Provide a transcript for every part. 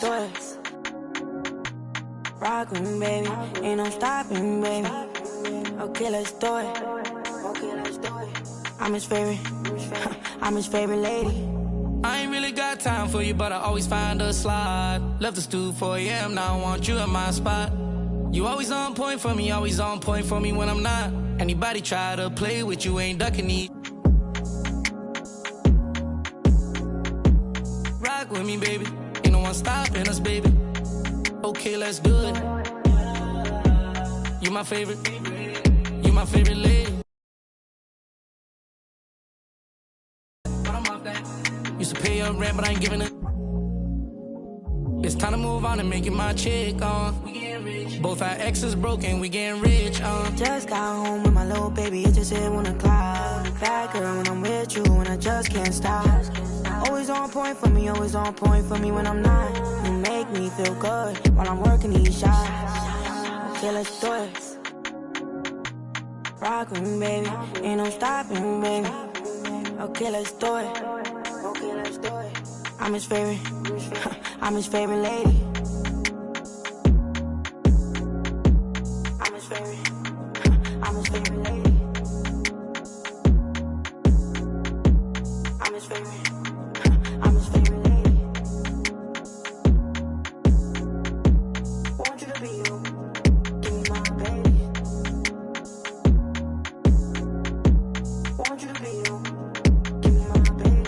Doors. Rock with me, baby. Ain't no stopping, baby. Okay, let's do it. I'm his favorite. I'm his favorite lady. I ain't really got time for you, but I always find a slot. Left the stool 4 a.m., now I want you in my spot. You always on point for me, always on point for me when I'm not. Anybody try to play with you, ain't ducking me. Rock with me, baby. Ain't no one stopping us, baby. Okay, let's do it. You my favorite. You my favorite lady. But I'm off that. Used to pay your rent, but I ain't giving it. It's time to move on and make it my chick, we getting rich. Both our exes broken, we getting rich, Just got home with my little baby, it just hit 1 o'clock. Bad girl when I'm with you, and I just can't stop. Always on point for me, always on point for me when I'm not. You make me feel good while I'm working these shots. Okay, let's do it. Rock with me, baby. Ain't no stopping, baby. Okay, let's do it. I'm his favorite. I'm his favorite lady. I'm his favorite. I'm his favorite lady. I'm his favorite. I'm his favorite lady. Want you to be you. Give me my baby. Want you to be you. Give me my baby.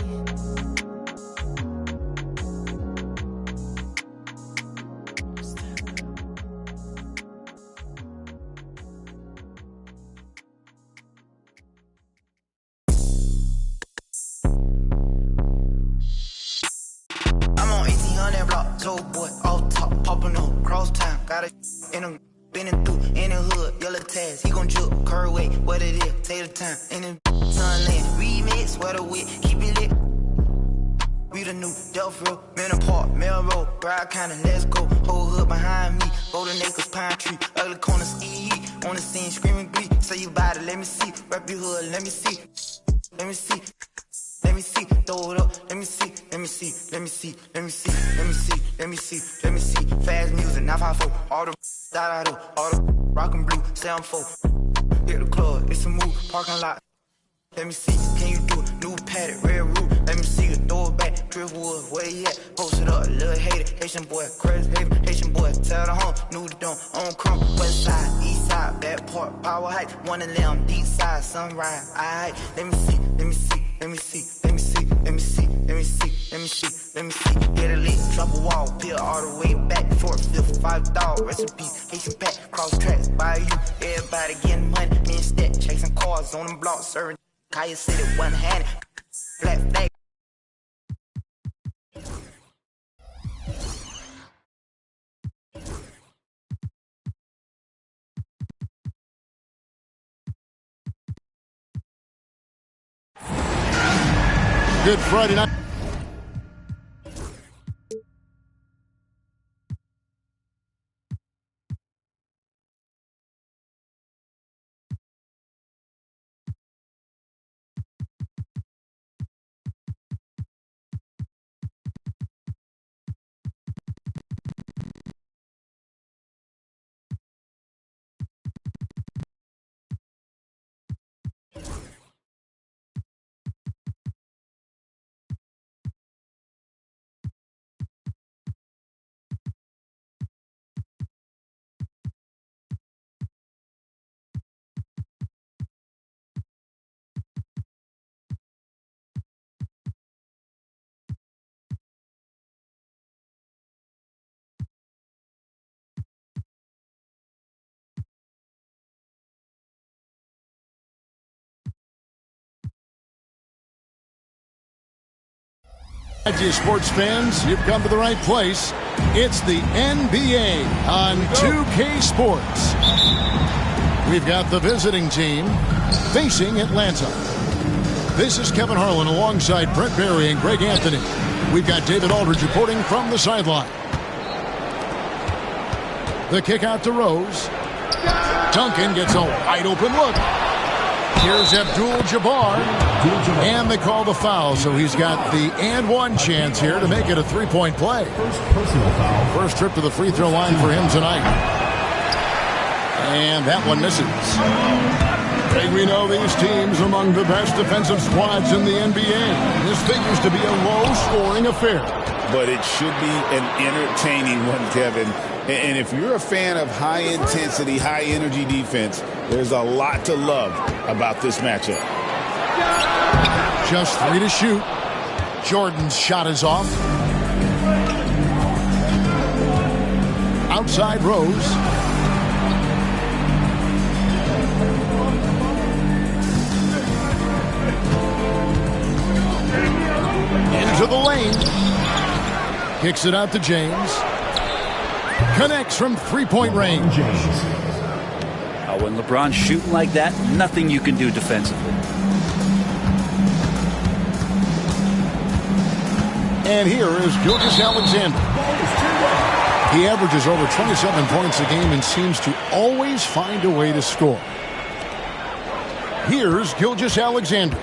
Joe boy, off top, popping up, cross town, got it in him, bending through, in the hood, yellow tags, he gon' juke, curve weight, what it is, take the time, in the sunland, remix, sweater wit, keep it lit, we the new Delph Road, Manor Park, Melrose, Bride County, let's go, whole hood behind me, Golden Acres, Pine Tree, ugly corner, ski, on the scene, screaming glee, say you bout it, let me see, rap your hood, let me see, let me see. Let me see, throw it up, let me see, let me see, let me see, let me see, let me see, let me see, let me see. Fast music, 954, all the da-da-do, all the rockin' blue, 7-4. Hit the club, it's a move, parking lot. Let me see, can you do it? New paddock, red roof, let me see you throw it back. Driftwood, where you at? Post it up, little hater, Haitian boy, crazy haven, Haitian boy, tell the home, new dome, on crumb, west side, east side, back part, power height, one of them, deep side, sunrise, alright, let me see, let me see. Let me see, let me see, let me see, let me see, let me see, let me see. Get a leak, drop a wall, peel all the way back, 4th, 5th, 5 dog, recipe, Haitian pack, cross tracks, by you, everybody getting money, me and Stat, chasing cars on them blocks, serving, Kaya City, one-handed, black flag. Good Friday night. Dear sports fans, you've come to the right place. It's the NBA on 2K Sports. We've got the visiting team facing Atlanta. This is Kevin Harlan alongside Brent Barry and Greg Anthony. We've got David Aldridge reporting from the sideline. The kick out to Rose. Duncan gets a wide open look. Here's Abdul-Jabbar. And they call the foul, so he's got the and one chance here to make it a three-point play. First personal foul. First trip to the free throw line for him tonight. And that one misses. Hey, we know these teams among the best defensive squads in the NBA. This figures to be a low-scoring affair. But it should be an entertaining one, Kevin. And if you're a fan of high-intensity, high-energy defense, there's a lot to love about this matchup. Just 3 to shoot. Jordan's shot is off. Outside Rose. Into the lane. Kicks it out to James. Connects from three-point range. When LeBron's shooting like that, nothing you can do defensively. And here is Gilgeous-Alexander. He averages over 27 points a game and seems to always find a way to score. Here's Gilgeous-Alexander.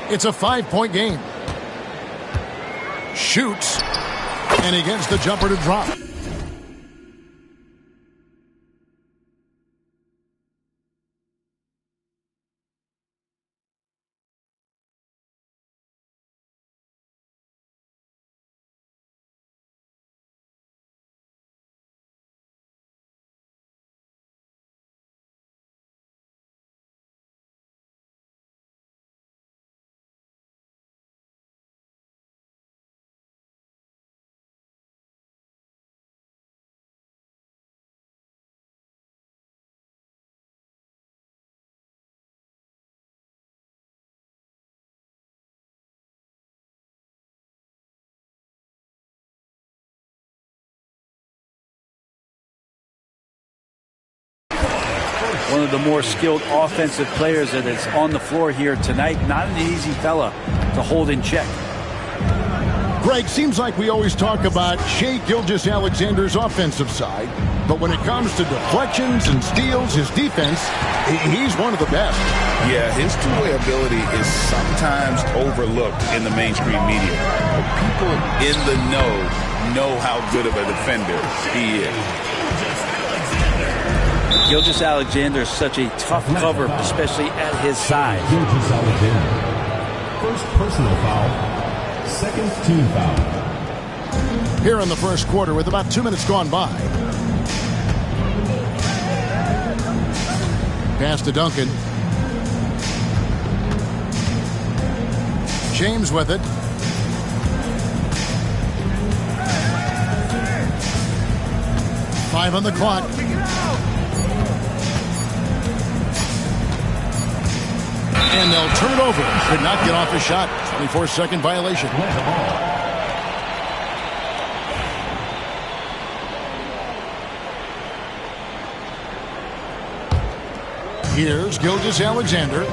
It's a 5-point game. Shoots. And he gets the jumper to drop. One of the more skilled offensive players that is on the floor here tonight. Not an easy fella to hold in check. Greg, seems like we always talk about Shai Gilgeous-Alexander's offensive side, but when it comes to deflections and steals, his defense, he's one of the best. Yeah, his two-way ability is sometimes overlooked in the mainstream media. But people in the know how good of a defender he is. Gilgeous-Alexander is such a tough cover, especially at his size. Gilgeous-Alexander. First personal foul. Second team foul. Here in the first quarter with about 2 minutes gone by. Pass to Duncan. James with it. Five on the clock. And they'll turn it over. Could not get off a shot. 24-second violation. Here's Gilgeous-Alexander.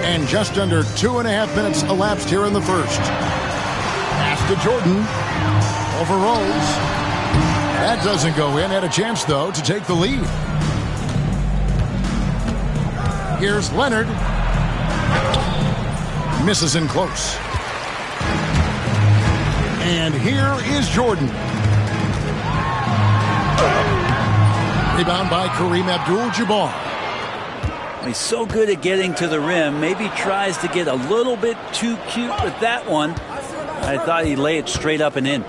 And just under 2.5 minutes elapsed here in the first. Pass to Jordan. Over Rose. That doesn't go in. Had a chance, though, to take the lead. Here's Leonard. Misses in close. And here is Jordan. Rebound by Kareem Abdul-Jabbar. He's so good at getting to the rim. Maybe tries to get a little bit too cute with that one. I thought he'd lay it straight up and in.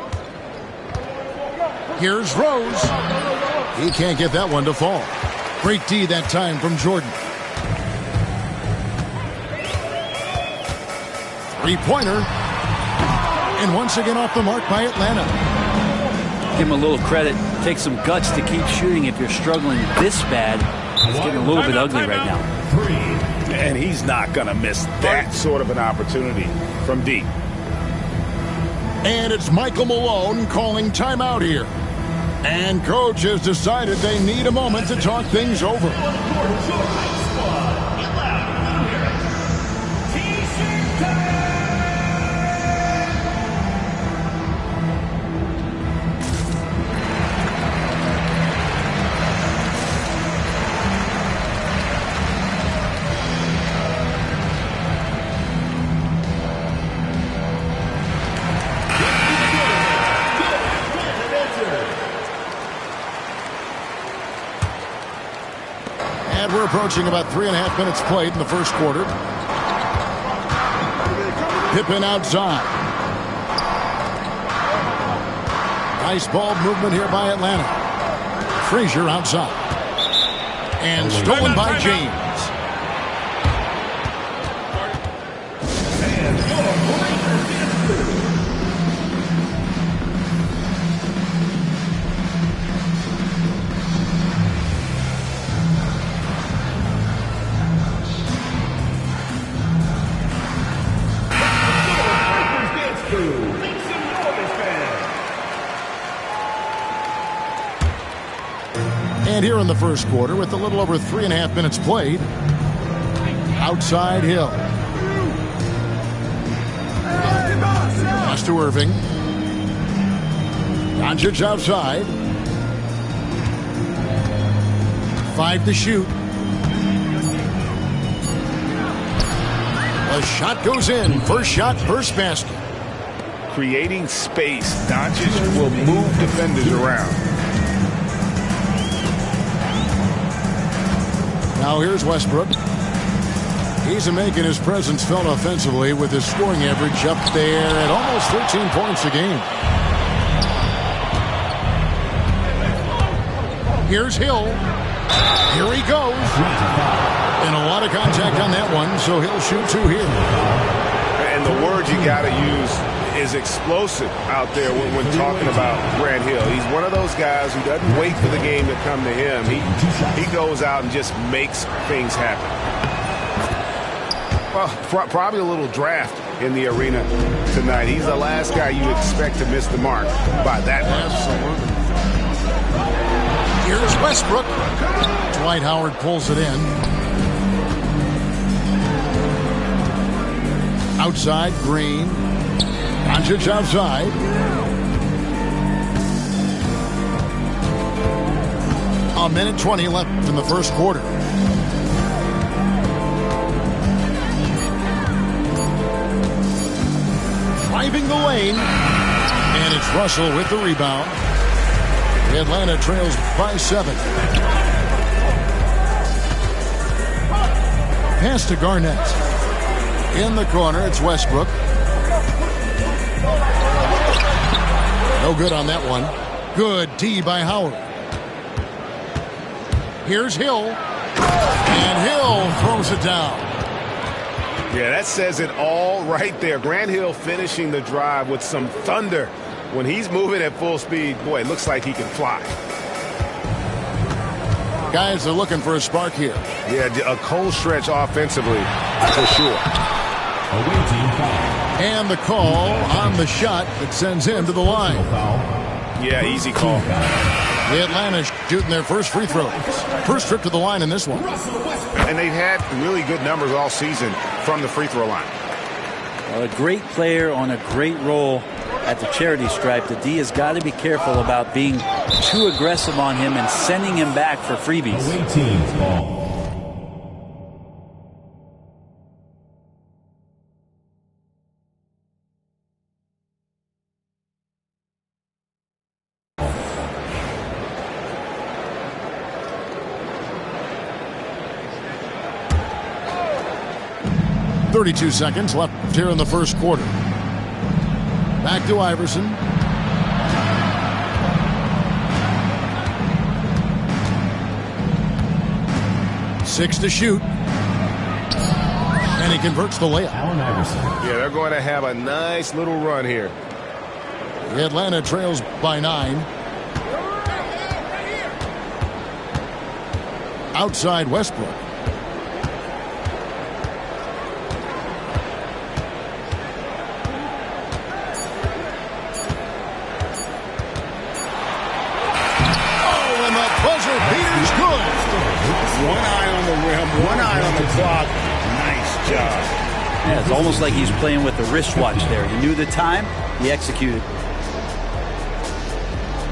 Here's Rose. He can't get that one to fall. Great D that time from Jordan. Three-pointer. And once again off the mark by Atlanta. Give him a little credit. Take some guts to keep shooting if you're struggling this bad. It's getting a little bit ugly right now. And he's not going to miss that sort of an opportunity from deep. And it's Michael Malone calling timeout here. And coach has decided they need a moment to talk things over. We're approaching about 3.5 minutes played in the first quarter. Pippen outside. Nice ball movement here by Atlanta. Frazier outside. And stolen by James. And here in the first quarter, with a little over 3.5 minutes played, outside Hill. Pass to Irving. Doncic outside. 5 to shoot. A shot goes in. First shot, first basket. Creating space. Doncic will move defenders around. Now here's Westbrook. He's making his presence felt offensively with his scoring average up there at almost 13 points a game. Here's Hill. Here he goes. And a lot of contact on that one, so he'll shoot 2 here. And the word you got to use is explosive out there when talking about Grant Hill. He's one of those guys who doesn't wait for the game to come to him. He goes out and just makes things happen. Well, probably a little draft in the arena tonight. He's the last guy you expect to miss the mark by that much. Absolutely. Here's Westbrook. Dwight Howard pulls it in. Outside, Green. Doncic outside. A minute 20 left in the first quarter. Driving the lane. And it's Russell with the rebound. Atlanta trails by 7. Pass to Garnett. In the corner, it's Westbrook. No good on that one. Good D by Howard. Here's Hill. And Hill throws it down. Yeah, that says it all right there. Grant Hill finishing the drive with some thunder. When he's moving at full speed, boy, it looks like he can fly. Guys are looking for a spark here. Yeah, a cold stretch offensively, for sure. And the call on the shot that sends him to the line. Yeah, easy call. The Atlanta shooting their first free throws. First trip to the line in this one. And they've had really good numbers all season from the free throw line. Well, a great player on a great role at the charity stripe. The D has got to be careful about being too aggressive on him and sending him back for freebies. Away team's ball. .32 seconds left here in the first quarter. Back to Iverson. Six to shoot. And he converts the layup. Allen Iverson. Yeah, they're going to have a nice little run here. Atlanta trails by 9. Outside Westbrook. One eye on the rim, one eye on the clock. Nice job. Yeah, it's almost like he's playing with the wristwatch there. He knew the time, he executed.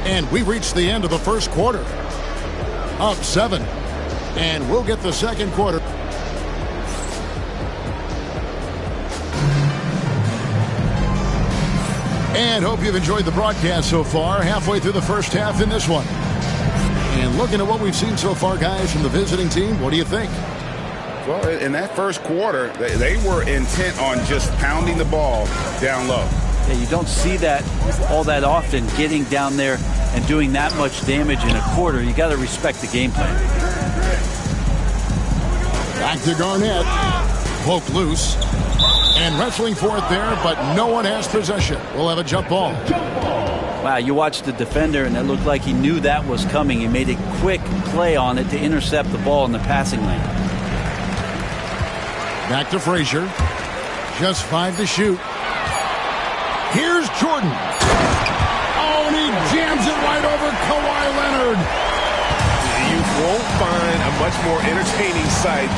And we reached the end of the first quarter. Up 7. And we'll get the second quarter. And hope you've enjoyed the broadcast so far. Halfway through the first half in this one. And looking at what we've seen so far, guys, from the visiting team, what do you think? Well, in that first quarter, they were intent on just pounding the ball down low. Yeah, you don't see that all that often, getting down there and doing that much damage in a quarter. You got to respect the game plan. Back to Garnett. Poke loose. And wrestling for it there, but no one has possession. We'll have a jump ball. Wow, you watched the defender, and it looked like he knew that was coming. He made a quick play on it to intercept the ball in the passing lane. Back to Frazier. Just 5 to shoot. Here's Jordan. Oh, and he jams it right over Kawhi Leonard. You won't find a much more entertaining sight.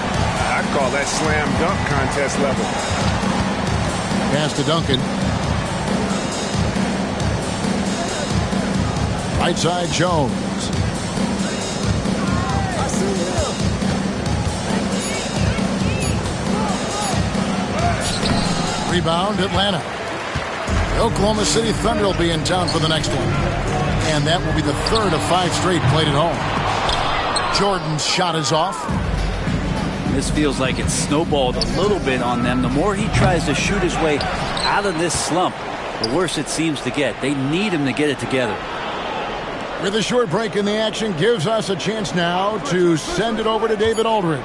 I'd call that slam dunk contest level. Pass to Duncan. Right side, Jones. Rebound, Atlanta. The Oklahoma City Thunder will be in town for the next one. And that will be the third of 5 straight played at home. Jordan's shot is off. This feels like it's snowballed a little bit on them. The more he tries to shoot his way out of this slump, the worse it seems to get. They need him to get it together. With a short break in the action, gives us a chance now to send it over to David Aldridge.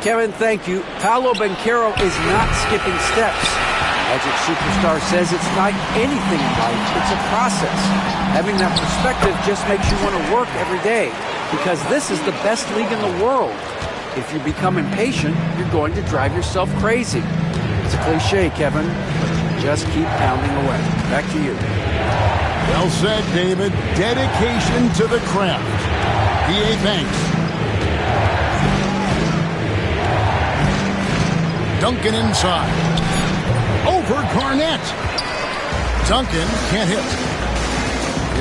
Kevin, thank you. Paolo Banchero is not skipping steps. Magic Superstar says it's like anything in life. It's a process. Having that perspective just makes you want to work every day, because this is the best league in the world. If you become impatient, you're going to drive yourself crazy. It's a cliche, Kevin, but you just keep pounding away. Back to you. Well said, David. Dedication to the craft. PA thanks. Duncan inside. Over Garnett. Duncan can't hit.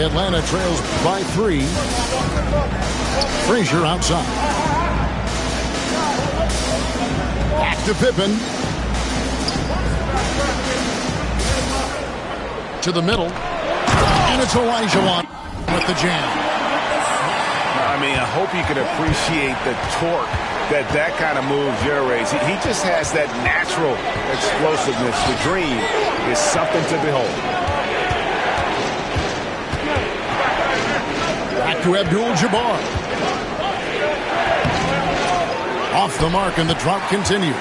Atlanta trails by 3. Frazier outside. Back to Pippen. To the middle. And it's Olajuwon with the jam. I mean, I hope you can appreciate the torque that kind of move generates. He just has that natural explosiveness. The dream is something to behold. Back to Abdul-Jabbar. Off the mark, and the drought continues.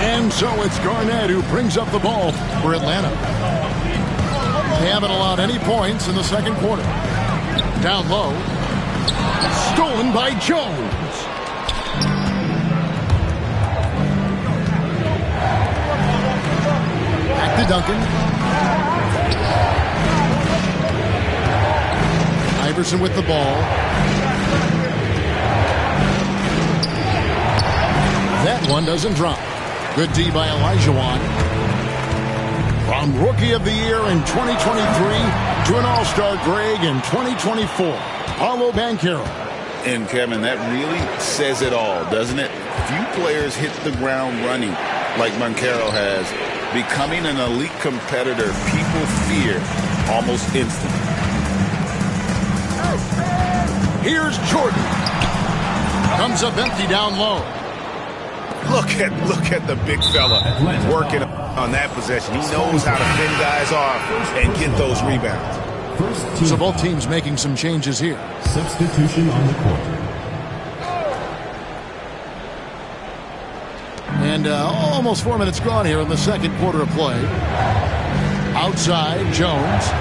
And so it's Garnett who brings up the ball for Atlanta. They haven't allowed any points in the second quarter. Down low. Stolen by Jones. Back to Duncan. Iverson with the ball. That one doesn't drop. Good D by Olajuwon. From Rookie of the Year in 2023 to an All-Star Greg in 2024, Paolo Banchero. And, Kevin, that really says it all, doesn't it? Few players hit the ground running like Banchero has. Becoming an elite competitor, people fear almost instantly. Here's Jordan. Comes up empty down low. Look at the big fella working on that possession. He knows how to fend guys off and get those rebounds. So both teams making some changes here. Substitution on the court. And almost 4 minutes gone here in the second quarter of play. Outside, Jones.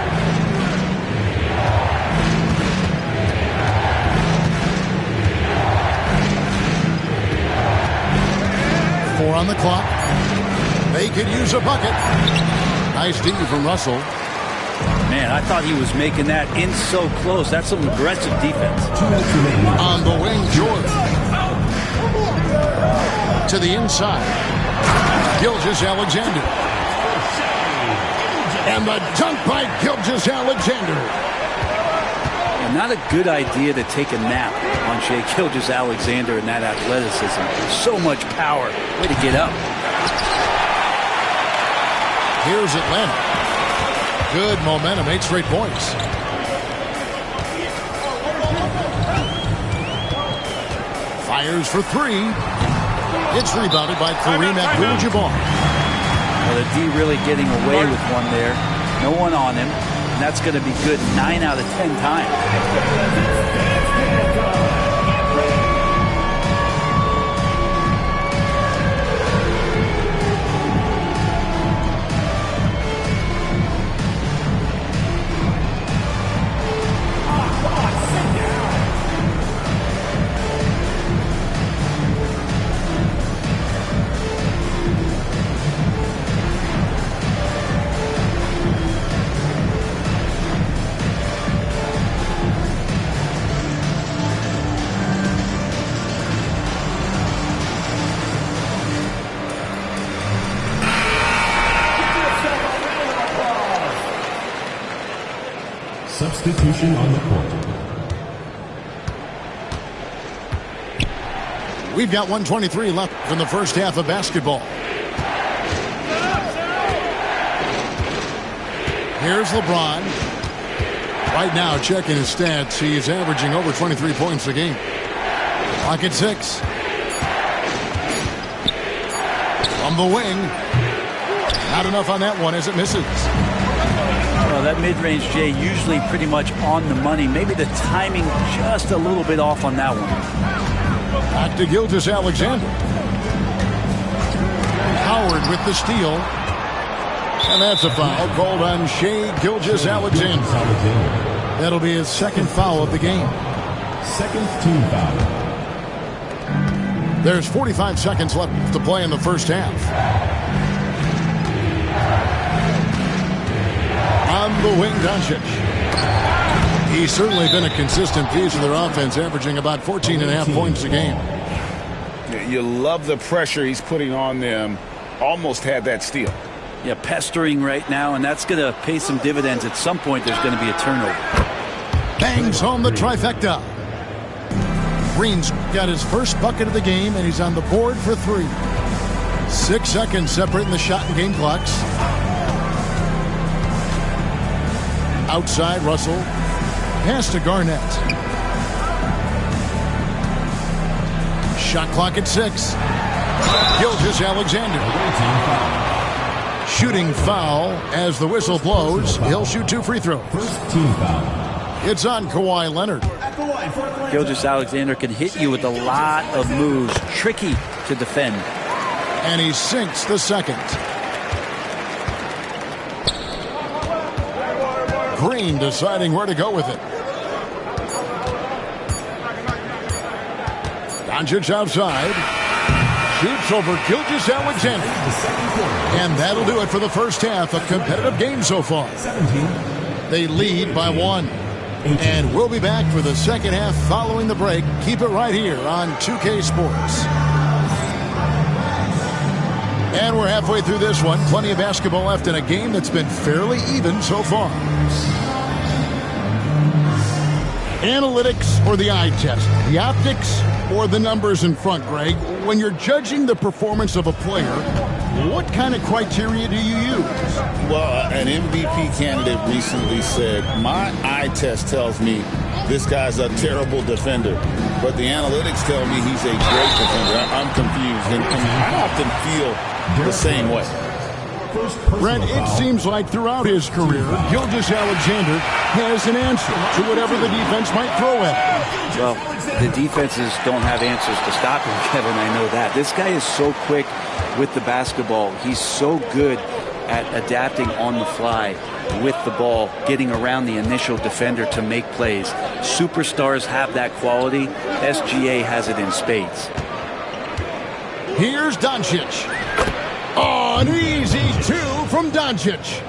Four on the clock. They could use a bucket. Nice D from Russell. Man, I thought he was making that in so close. That's some aggressive defense. On the wing, Jordan. To the inside. Gilgeous-Alexander. And the dunk by Gilgeous-Alexander. Not a good idea to take a nap on Shai Gilgeous-Alexander in that athleticism. So much power. Way to get up. Here's Atlanta. Good momentum, 8 straight points. Fires for three. It's rebounded by Kareem Abdul-Jabbar. Well, the D really getting away with one there. No one on him. And that's going to be good 9 out of 10 times. Substitution on the court. We've got 1:23 left from the first half of basketball. Here's LeBron. Right now, checking his stats, he's averaging over 23 points a game. Clock at 6. From the wing. Not enough on that one as it misses. Well, that mid-range, Jay, usually pretty much on the money. Maybe the timing just a little bit off on that one. Back to Gilgeous-Alexander. Howard with the steal. And that's a foul called on Shai Gilgeous-Alexander. That'll be his second foul of the game. Second team foul. There's 45 seconds left to play in the first half. On the wing, Doncic. He's certainly been a consistent piece of their offense, averaging about 14.5 points a game. You love the pressure he's putting on them. Almost had that steal. Yeah, pestering right now, and that's going to pay some dividends. At some point, there's going to be a turnover. Bangs home the trifecta. Green's got his first bucket of the game, and he's on the board for 3. 6 seconds separating the shot and game clocks. Outside, Russell. Pass to Garnett. Shot clock at 6. Gilgeous-Alexander. Shooting foul as the whistle blows. He'll shoot 2 free throws. First team foul. It's on Kawhi Leonard. Gilgeous-Alexander can hit you with a lot of moves. Tricky to defend. And he sinks the second. Green deciding where to go with it. Doncic outside. Shoots over Gilgeous-Alexander. And that'll do it for the first half. A competitive game so far. They lead by 1. And we'll be back for the second half following the break. Keep it right here on 2K Sports. And we're halfway through this one. Plenty of basketball left in a game that's been fairly even so far. Analytics or the eye test? The optics or the numbers in front, Greg? When you're judging the performance of a player, what kind of criteria do you use? Well, an MVP candidate recently said, my eye test tells me this guy's a terrible defender, but the analytics tell me he's a great defender. I'm confused, and I often feel the same way. Brent, it seems like throughout his career, Gilgeous-Alexander has an answer to whatever the defense might throw at him. Well, the defenses don't have answers to stop him, Kevin. I know that. This guy is so quick with the basketball. He's so good at adapting on the fly with the ball, getting around the initial defender to make plays. Superstars have that quality. SGA has it in spades. Here's Doncic. Oh, an easy 2 from Doncic.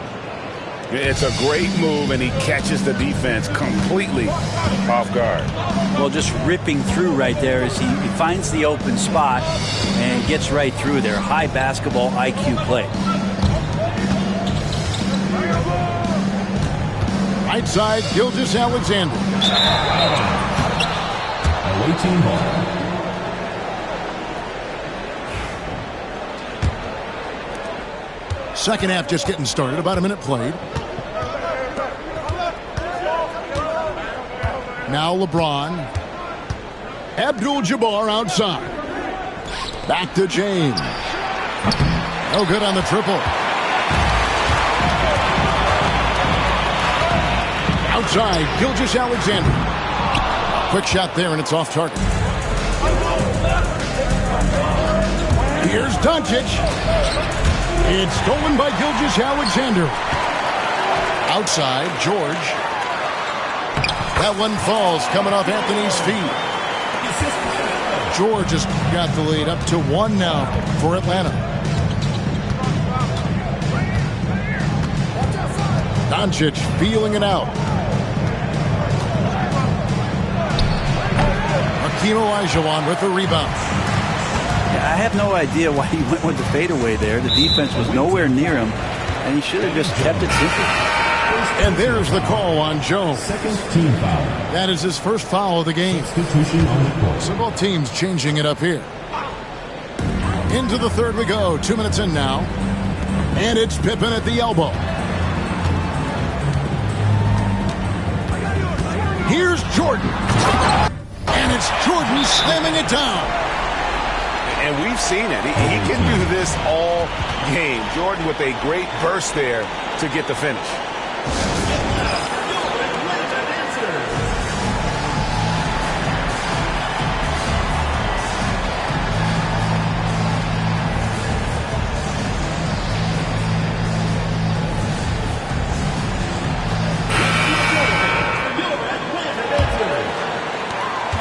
It's a great move, and he catches the defense completely off guard. Well, just ripping through right there as he finds the open spot and gets right through there. High basketball IQ play. Right side, Gilgeous-Alexander. Away team ball. Second half just getting started. About a minute played. Now LeBron. Abdul-Jabbar outside. Back to James. No good on the triple. Outside, Gilgeous-Alexander. Quick shot there, and it's off target. Here's Doncic. It's stolen by Gilgeous-Alexander. Outside, George. That one falls, coming off Anthony's feet. George has got the lead up to 1 now for Atlanta. Doncic feeling it out. Hakeem Olajuwon with the rebound. I have no idea why he went with the fadeaway there. The defense was nowhere near him, and he should have just kept it simple. And there's the call on Jones. Second team foul. That is his first foul of the game. Substitution on the court. So both teams changing it up here. Into the third we go. 2 minutes in now. And it's Pippen at the elbow. Here's Jordan. And it's Jordan slamming it down. And we've seen it. He can do this all game. Jordan with a great burst there to get the finish.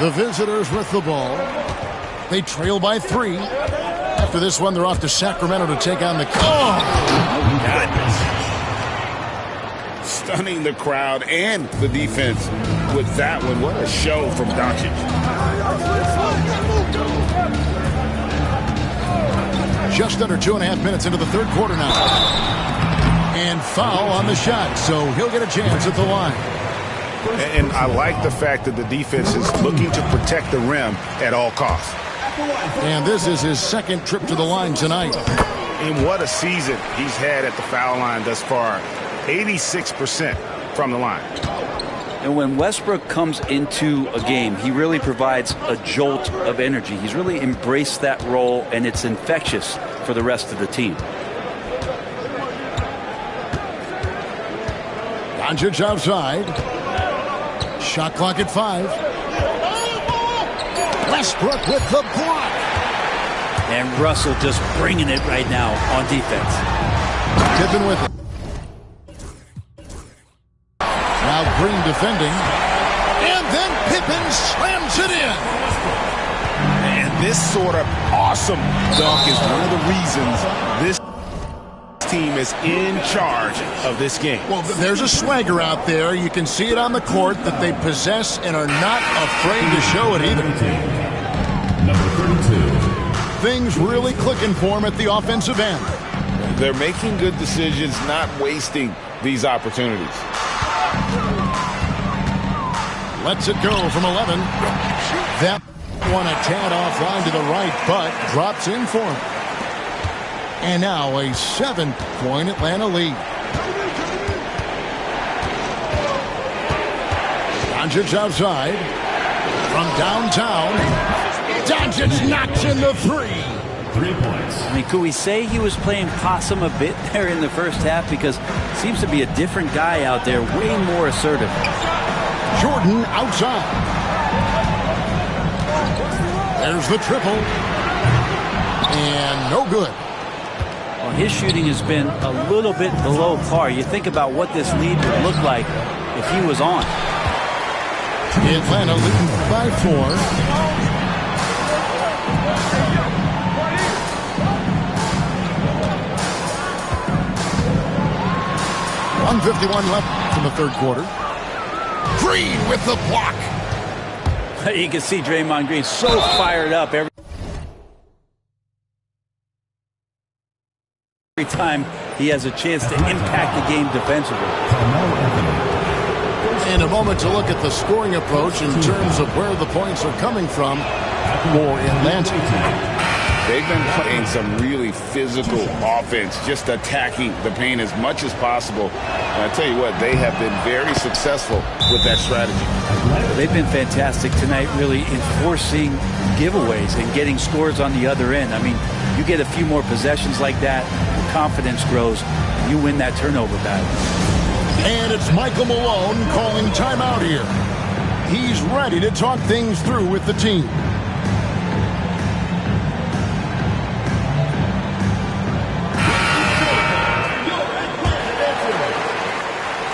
The visitors with the ball. They trail by 3. After this one, they're off to Sacramento to take on the... Oh! Stunning the crowd and the defense with that one. What a show from Doncic. Just under 2.5 minutes into the third quarter now. And foul on the shot, so he'll get a chance at the line. And I like the fact that the defense is looking to protect the rim at all costs. And this is his second trip to the line tonight. And what a season he's had at the foul line thus far. 86% from the line. And when Westbrook comes into a game, he really provides a jolt of energy. He's really embraced that role, and it's infectious for the rest of the team. Doncic outside. Shot clock at 5. Westbrook with the block. And Russell just bringing it right now on defense. Pippen with it. Now Green defending. And then Pippen slams it in. And this sort of awesome dunk is one of the reasons this team is in charge of this game. Well, there's a swagger out there. You can see it on the court that they possess and are not afraid to show it either. Number 32. Things really clicking for him at the offensive end. They're making good decisions, not wasting these opportunities. Lets it go from 11. That one a tad offline to the right, but drops in for him. And now a 7-point Atlanta lead. Doncic outside. From downtown. Doncic knocks in the 3. 3 points. I mean, could we say he was playing possum a bit there in the first half? Because it seems to be a different guy out there, way more assertive. Jordan outside. There's the triple. And no good. Well, his shooting has been a little bit below par. You think about what this lead would look like if he was on. Atlanta leading by 4. .151 left from the third quarter. Green with the block. You can see Draymond Green so fired up every time he has a chance to impact the game defensively. And a moment to look at the scoring approach in terms of where the points are coming from for Atlanta. They've been playing some really physical offense, just attacking the paint as much as possible. And I tell you what, they have been very successful with that strategy. They've been fantastic tonight, really enforcing giveaways and getting scores on the other end. I mean, you get a few more possessions like that, confidence grows, and you win that turnover battle. And it's Michael Malone calling timeout here. He's ready to talk things through with the team.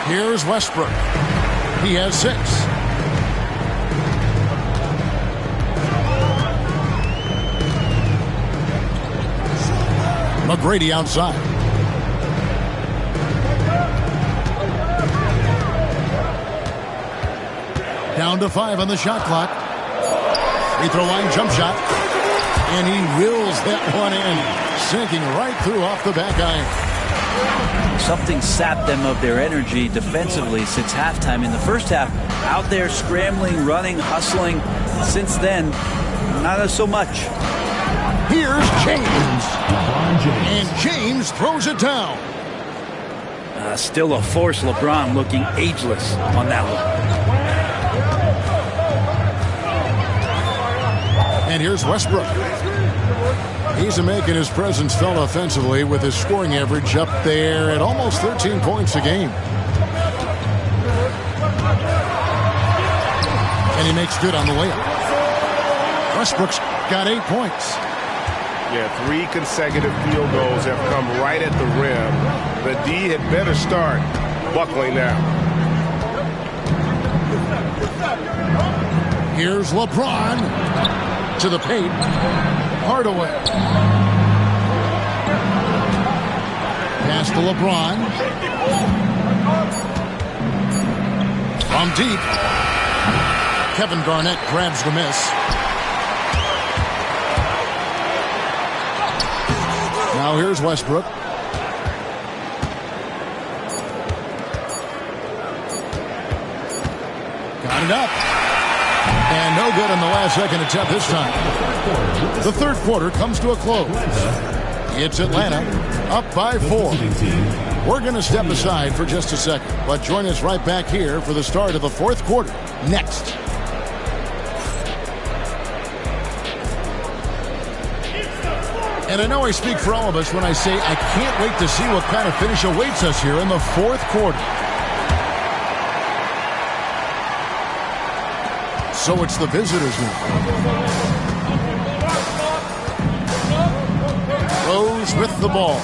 Here's Westbrook. He has 6. McGrady outside. Down to 5 on the shot clock. Free throw line jump shot. And he wills that one in, sinking right through off the back iron. Something sapped them of their energy defensively since halftime. In the first half, out there scrambling, running, hustling. Since then, not so much. Here's James. And James throws it down. Still a force. LeBron looking ageless on that one. And here's Westbrook. He's making his presence felt offensively with his scoring average up there at almost 13 points a game. And he makes good on the layup. Westbrook's got 8 points. Yeah, 3 consecutive field goals have come right at the rim. The D had better start buckling now. Here's LeBron to the paint. Hardaway. Pass to LeBron. From deep. Kevin Garnett grabs the miss. Now here's Westbrook. Got it up. And no good on the last second attempt this time. The third quarter comes to a close. It's Atlanta up by 4. We're going to step aside for just a second, but join us right back here for the start of the fourth quarter next. And I know I speak for all of us when I say I can't wait to see what kind of finish awaits us here in the fourth quarter. So it's the visitors now. Rose with the ball.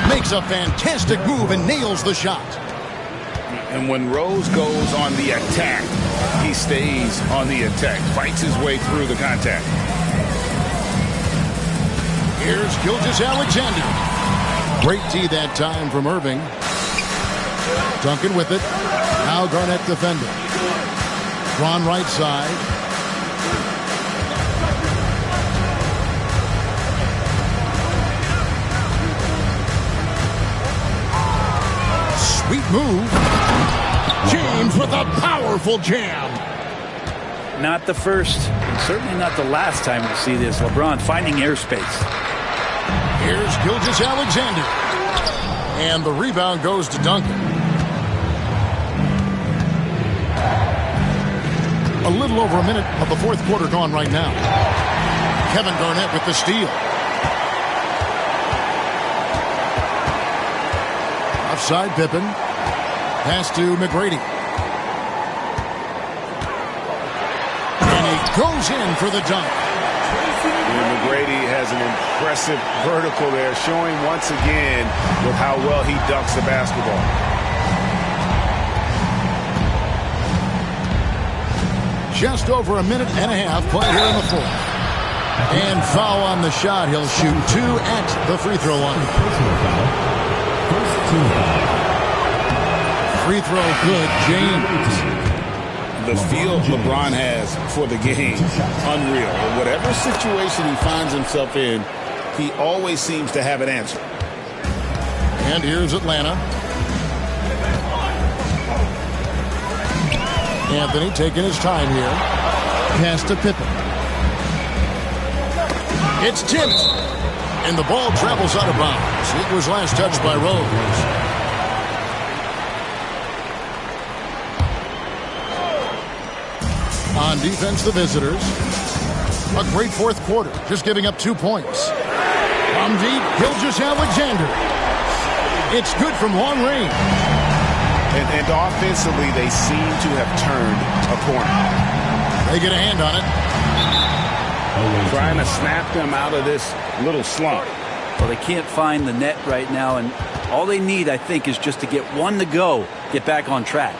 Makes a fantastic move and nails the shot. And when Rose goes on the attack, he stays on the attack, fights his way through the contact. Here's Gilgeous-Alexander. Great tee that time from Irving. Duncan with it. Now Garnett defending. Ron right side. Sweet move. James with a powerful jam. Not the first, and certainly not the last time we'll see this. LeBron finding airspace. Here's Gilgeous-Alexander. And the rebound goes to Duncan. A little over a minute of the fourth quarter gone right now. Kevin Garnett with the steal. Offside Pippen. Pass to McGrady. And he goes in for the dunk. And McGrady has an impressive vertical there, showing once again with how well he dunks the basketball. Just over a minute and a half played here in the fourth. And foul on the shot. He'll shoot 2 at the free throw line. Free throw good, James. The feel LeBron has for the game, unreal. Whatever situation he finds himself in, he always seems to have an answer. And here's Atlanta. Anthony taking his time here. Pass to Pippen. It's tipped. And the ball travels out of bounds. It was last touched by Rose. On defense, the visitors. A great fourth quarter, just giving up 2 points. From deep, Gilgeous-Alexander. It's good from long range. And offensively, they seem to have turned a corner. They get a hand on it. Trying to snap them out of this little slump. Well, they can't find the net right now, and all they need, I think, is just to get one to go, get back on track.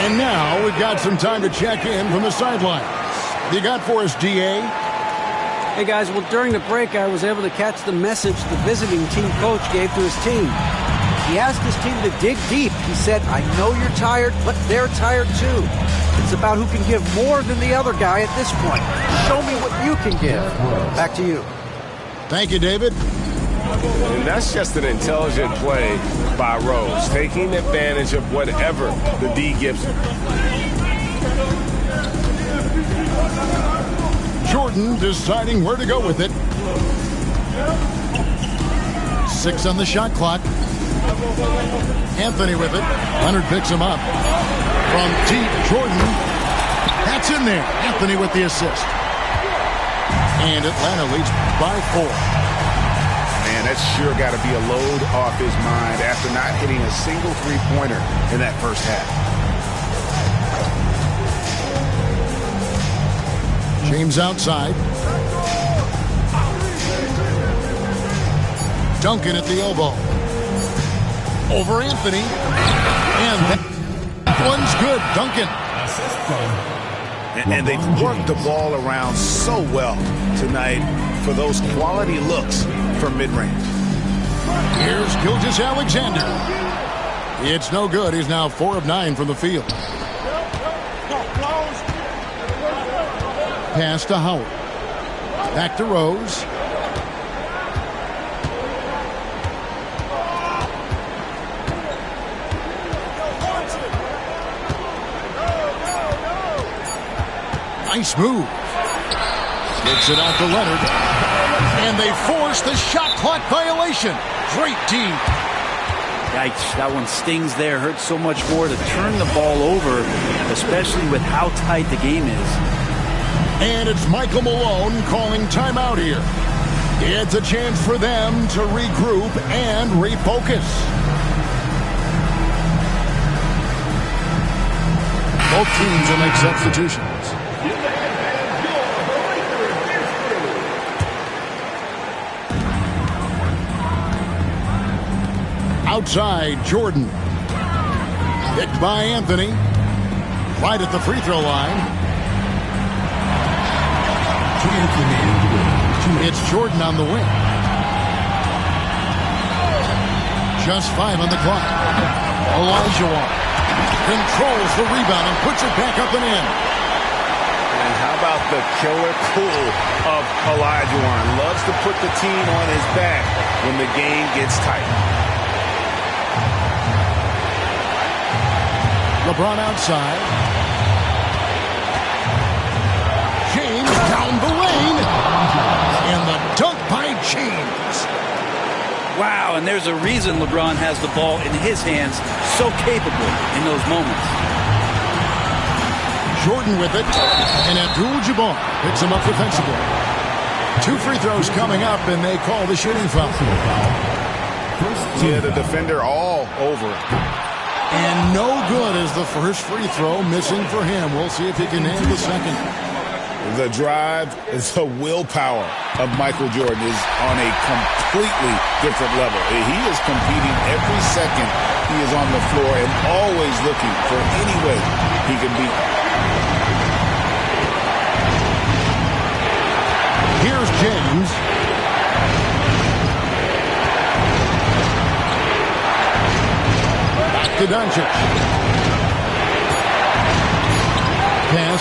And now we've got some time to check in from the sidelines. You got for us, DA? Hey, guys, well, during the break, I was able to catch the message the visiting team coach gave to his team. He asked his team to dig deep. He said, I know you're tired, but they're tired too. It's about who can give more than the other guy at this point. Show me what you can give. Back to you. Thank you, David. And that's just an intelligent play by Rose, taking advantage of whatever the D gives him. Jordan deciding where to go with it. 6 on the shot clock. Anthony with it. Leonard picks him up. From deep, Jordan. That's in there. Anthony with the assist. And Atlanta leads by 4. Man, that's sure got to be a load off his mind after not hitting a single three-pointer in that first half. James outside. Duncan at the elbow. Over Anthony. And that one's good. Duncan. And they've worked the ball around so well tonight for those quality looks from mid-range. Here's Gilgeous-Alexander. It's no good. He's now 4 of 9 from the field. Pass to Howard. Back to Rose. Nice move. Gets it out to Leonard. And they force the shot clock violation. Great D. Yikes, that one stings there. Hurts so much more to turn the ball over, especially with how tight the game is. And it's Michael Malone calling timeout here. It's a chance for them to regroup and refocus. Both teams will make substitutions. Outside, Jordan. Picked by Anthony. Right at the free throw line. It's Jordan on the wing. Just 5 on the clock. Olajuwon controls the rebound and puts it back up and in. And how about the killer cool of Olajuwon? Loves to put the team on his back when the game gets tight. LeBron outside. James down the lane. And the dunk by James. Wow, and there's a reason LeBron has the ball in his hands, so capable in those moments. Jordan with it. And Abdul-Jabbar picks him up defensively. 2 free throws coming up, and they call the shooting foul. Yeah, the defender all over it. And no good as the first free throw missing for him. We'll see if he can handle the second. The drive is the willpower of Michael Jordan is on a completely different level. He is competing every second he is on the floor and always looking for any way he can beat. Here's James. Back to Doncic.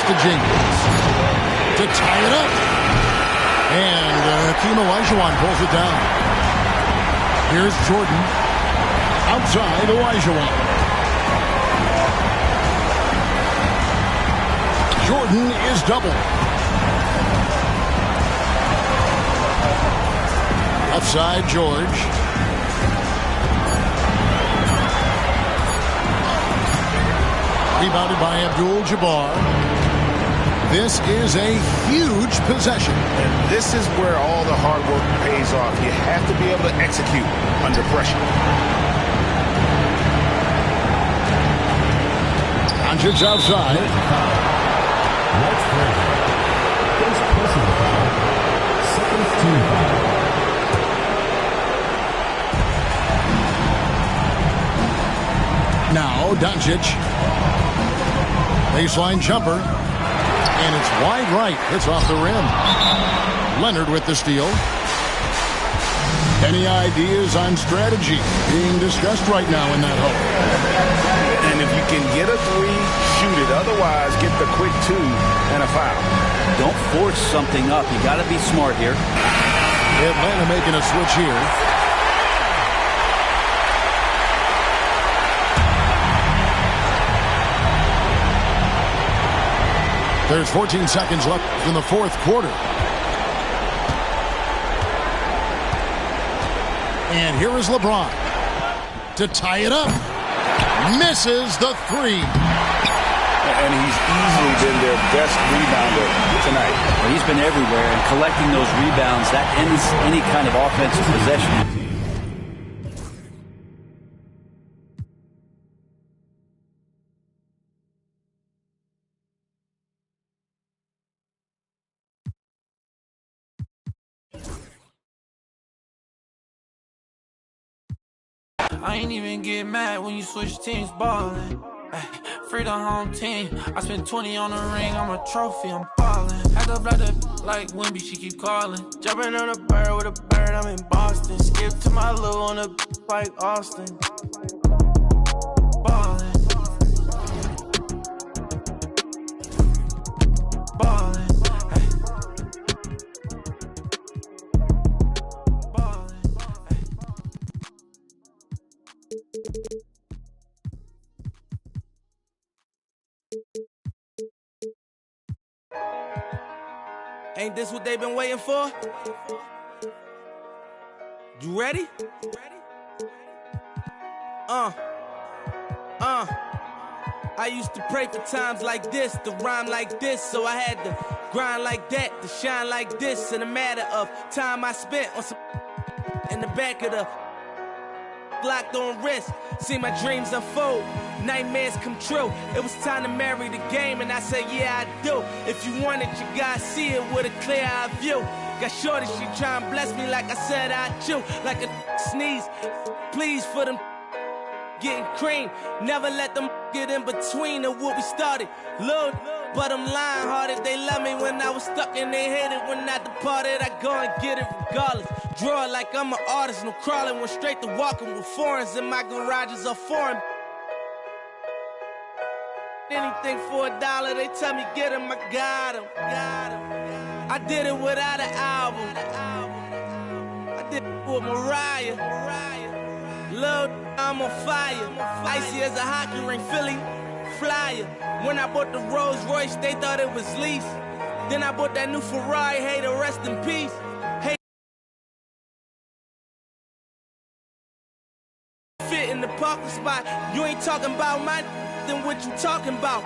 to James to tie it up. And Hakeem Olajuwon pulls it down. Here's Jordan. Outside Olajuwon. Jordan is doubled. Outside George. Rebounded by Abdul-Jabbar. This is a huge possession. And this is where all the hard work pays off. You have to be able to execute under pressure. Doncic outside. That's great. First personal foul. Second team foul. Now Doncic. Baseline jumper. And it's wide right. It's off the rim. Leonard with the steal. Any ideas on strategy being discussed right now in that hole? And if you can get a three, shoot it. Otherwise, get the quick two and a foul. Don't force something up. You got to be smart here. Atlanta making a switch here. There's 14 seconds left in the fourth quarter. And here is LeBron to tie it up. Misses the three. And he's easily been their best rebounder tonight. Well, he's been everywhere, and collecting those rebounds, that ends any kind of offensive possession. I ain't even get mad when you switch teams ballin'. Free the home team. I spent 20 on the ring, I'm a trophy, I'm ballin'. Had to block the like Wimby, she keep calling. Jumping on a bird with a bird, I'm in Boston. Skip to my lil on a like Austin. Ballin'. Ballin'. Ain't this what they've been waiting for? You ready? I used to pray for times like this, to rhyme like this, so I had to grind like that, to shine like this. In a matter of time I spent on some in the back of the locked on wrist, see my dreams unfold, nightmares come true. It was time to marry the game, and I said, yeah, I do. If you want it, you gotta see it with a clear eye view. Got shorty, she try and bless me like I said I chew, like a sneeze. Please for them getting cream, never let them get in between of what we started. Lord, but I'm lying hearted. They love me when I was stuck and they hated when I departed. I go and get it regardless. Draw like I'm an artist, no crawling. Went straight to walking with foreigns in my garages are foreign. Anything for $1, they tell me get him, I got him. I did it without an album. I did it with Mariah. Lord, I'm on fire. Icy as a hockey ring, Philly flyer. When I bought the Rolls Royce, they thought it was lease. Then I bought that new Ferrari, hey, to rest in peace. Hey, fit in the parking spot. You ain't talking about my then what you talking about?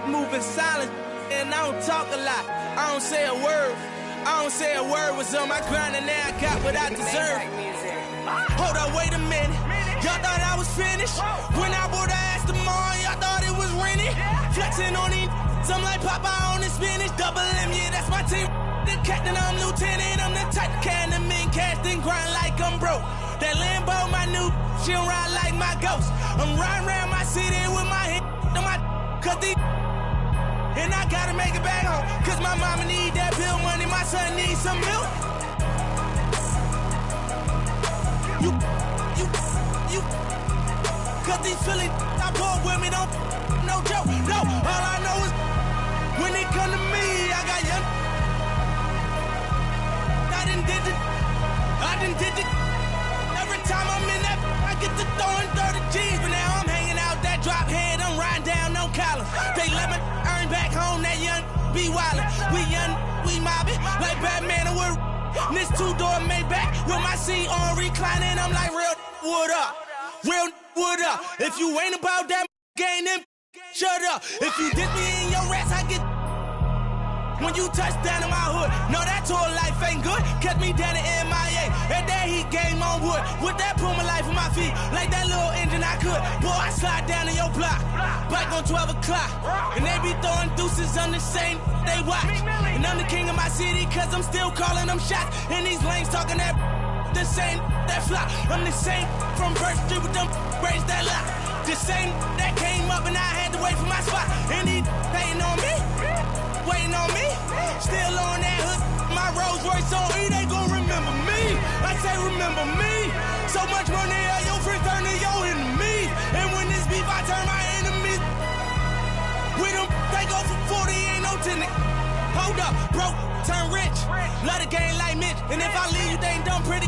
Moving silent, and I don't talk a lot. I don't say a word. I don't say a word. Was on my grind and now I got what I deserve. Hold up, wait a minute. Y'all thought I was finished. When I bought the ass tomorrow, y'all thought it was rented. Flexing on these, I'm like Popeye on the spinach. Double M, yeah, that's my team. The captain, I'm lieutenant. I'm the type of can the men cast and grind like I'm broke. That Lambo, my new, she'll ride like my ghost. I'm riding around my city with my head on my cause these. And I gotta make it back home, cause my mama need that bill money, my son needs some milk. You, cause these Philly, I bought with me, don't, no joke, no, all I know is When it come to me, I got young. I done did it. Every time I'm in that, I get to throwing 30 G's. But now I'm hanging out that drop head, I'm riding down no collar. They let me earn back home, that young be wildin'. We young, we mobbing, like Batman and we're this two-door Maybach with my seat on reclining. I'm like, real wood up, real wood up. If you ain't about that game, then shut up. If you dip me in your rats, I get when you touch down in my hood. No, that tour life ain't good. Kept me down in MIA. At that heat game on wood. With that Puma life on my feet. Like that little engine I could. Boy, I slide down in your block. Bike on 12 o'clock. And they be throwing deuces on the same they watch. And I'm the king of my city cause I'm still calling them shots. And these lanes talking that the same that fly. I'm the same from First Street with them braids that lock. The same that came up and I had to wait for my spot. And he hating on me. Waiting on me, still on that hood. My Rolls Royce on E, they gon' remember me. I say remember me. So much money, your friends turn to your enemy. And when this beef, I turn my enemies. With them, they go for 40, ain't no tenant. Hold up, broke, turn rich. Love the game like Mitch. And if I leave you, they ain't done pretty.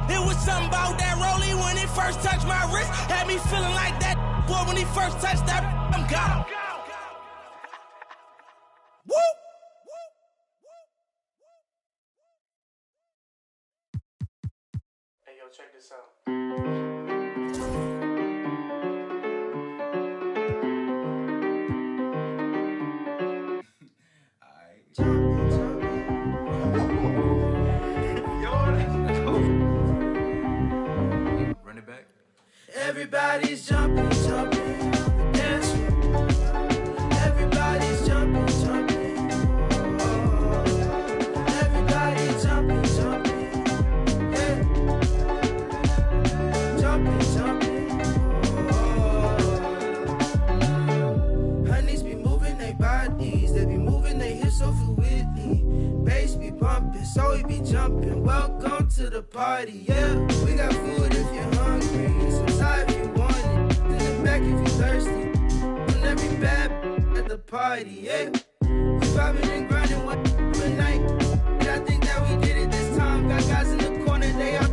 It was something about that rollie when it first touched my wrist. Had me feeling like that boy when he first touched that. I'm gone. Woo! Hey, yo, check this out. Run it back. Everybody's jumping, jumping, dancing. Everybody's jumping, jumping. So we be jumping, welcome to the party, yeah. We got food if you're hungry, some tie if you want it, in the back if you're thirsty, and every bad at the party, yeah. We vibing and grinding one night, and I think that we did it this time. Got guys in the corner, they out.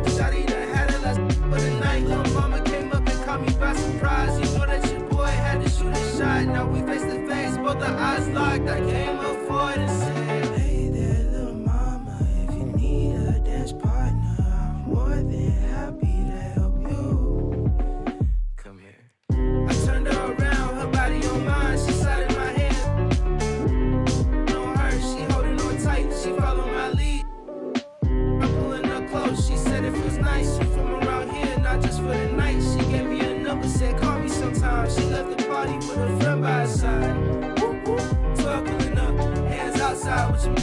Shawty done had a last for the night. Little mama came up and caught me by surprise. You know that your boy had to shoot a shot. Now we face to face, both our eyes locked. I came up forward and said, more than happy to help you. Come here. I turned her around, her body on mine. She slid in my hand. On her, she holding on tight. She followed my lead. I'm pulling her close. She said it feels nice. She from around here, not just for the night. She gave me a number, said call me sometime. She left the party with her friend by her side. 12 pulling up, hands outside with your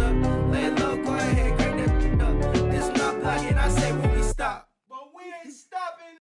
up. Lay low, go ahead, crank that up. This not blocking, I say when we stop. But we ain't stopping.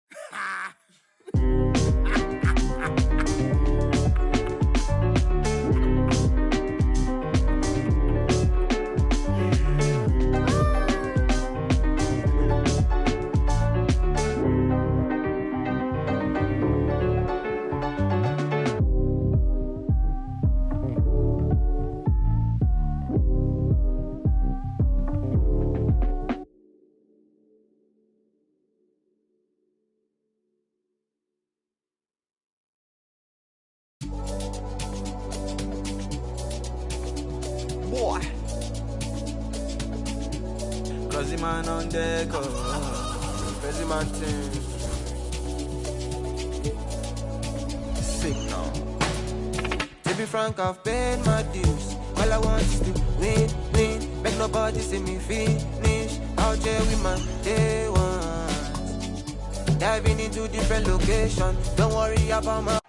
Boy, crazy man on deck, crazy man thing. Sick now. To be frank, I've paid my dues. All I want is to win, win. Make nobody see me finish. Out here with my day ones. Diving into different locations. Don't worry about my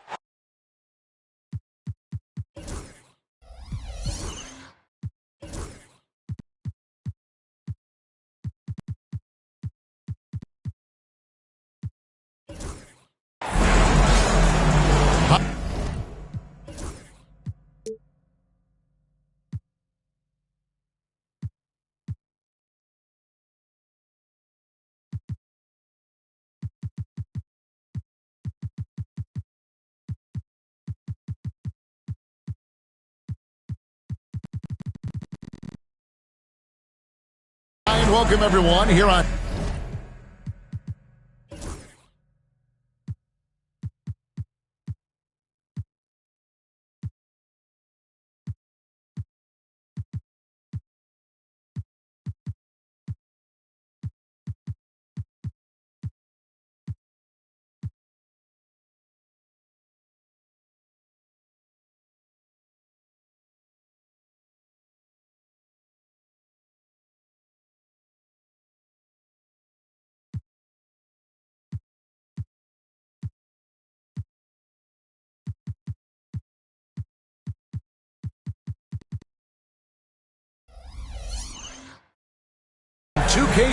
welcome everyone here on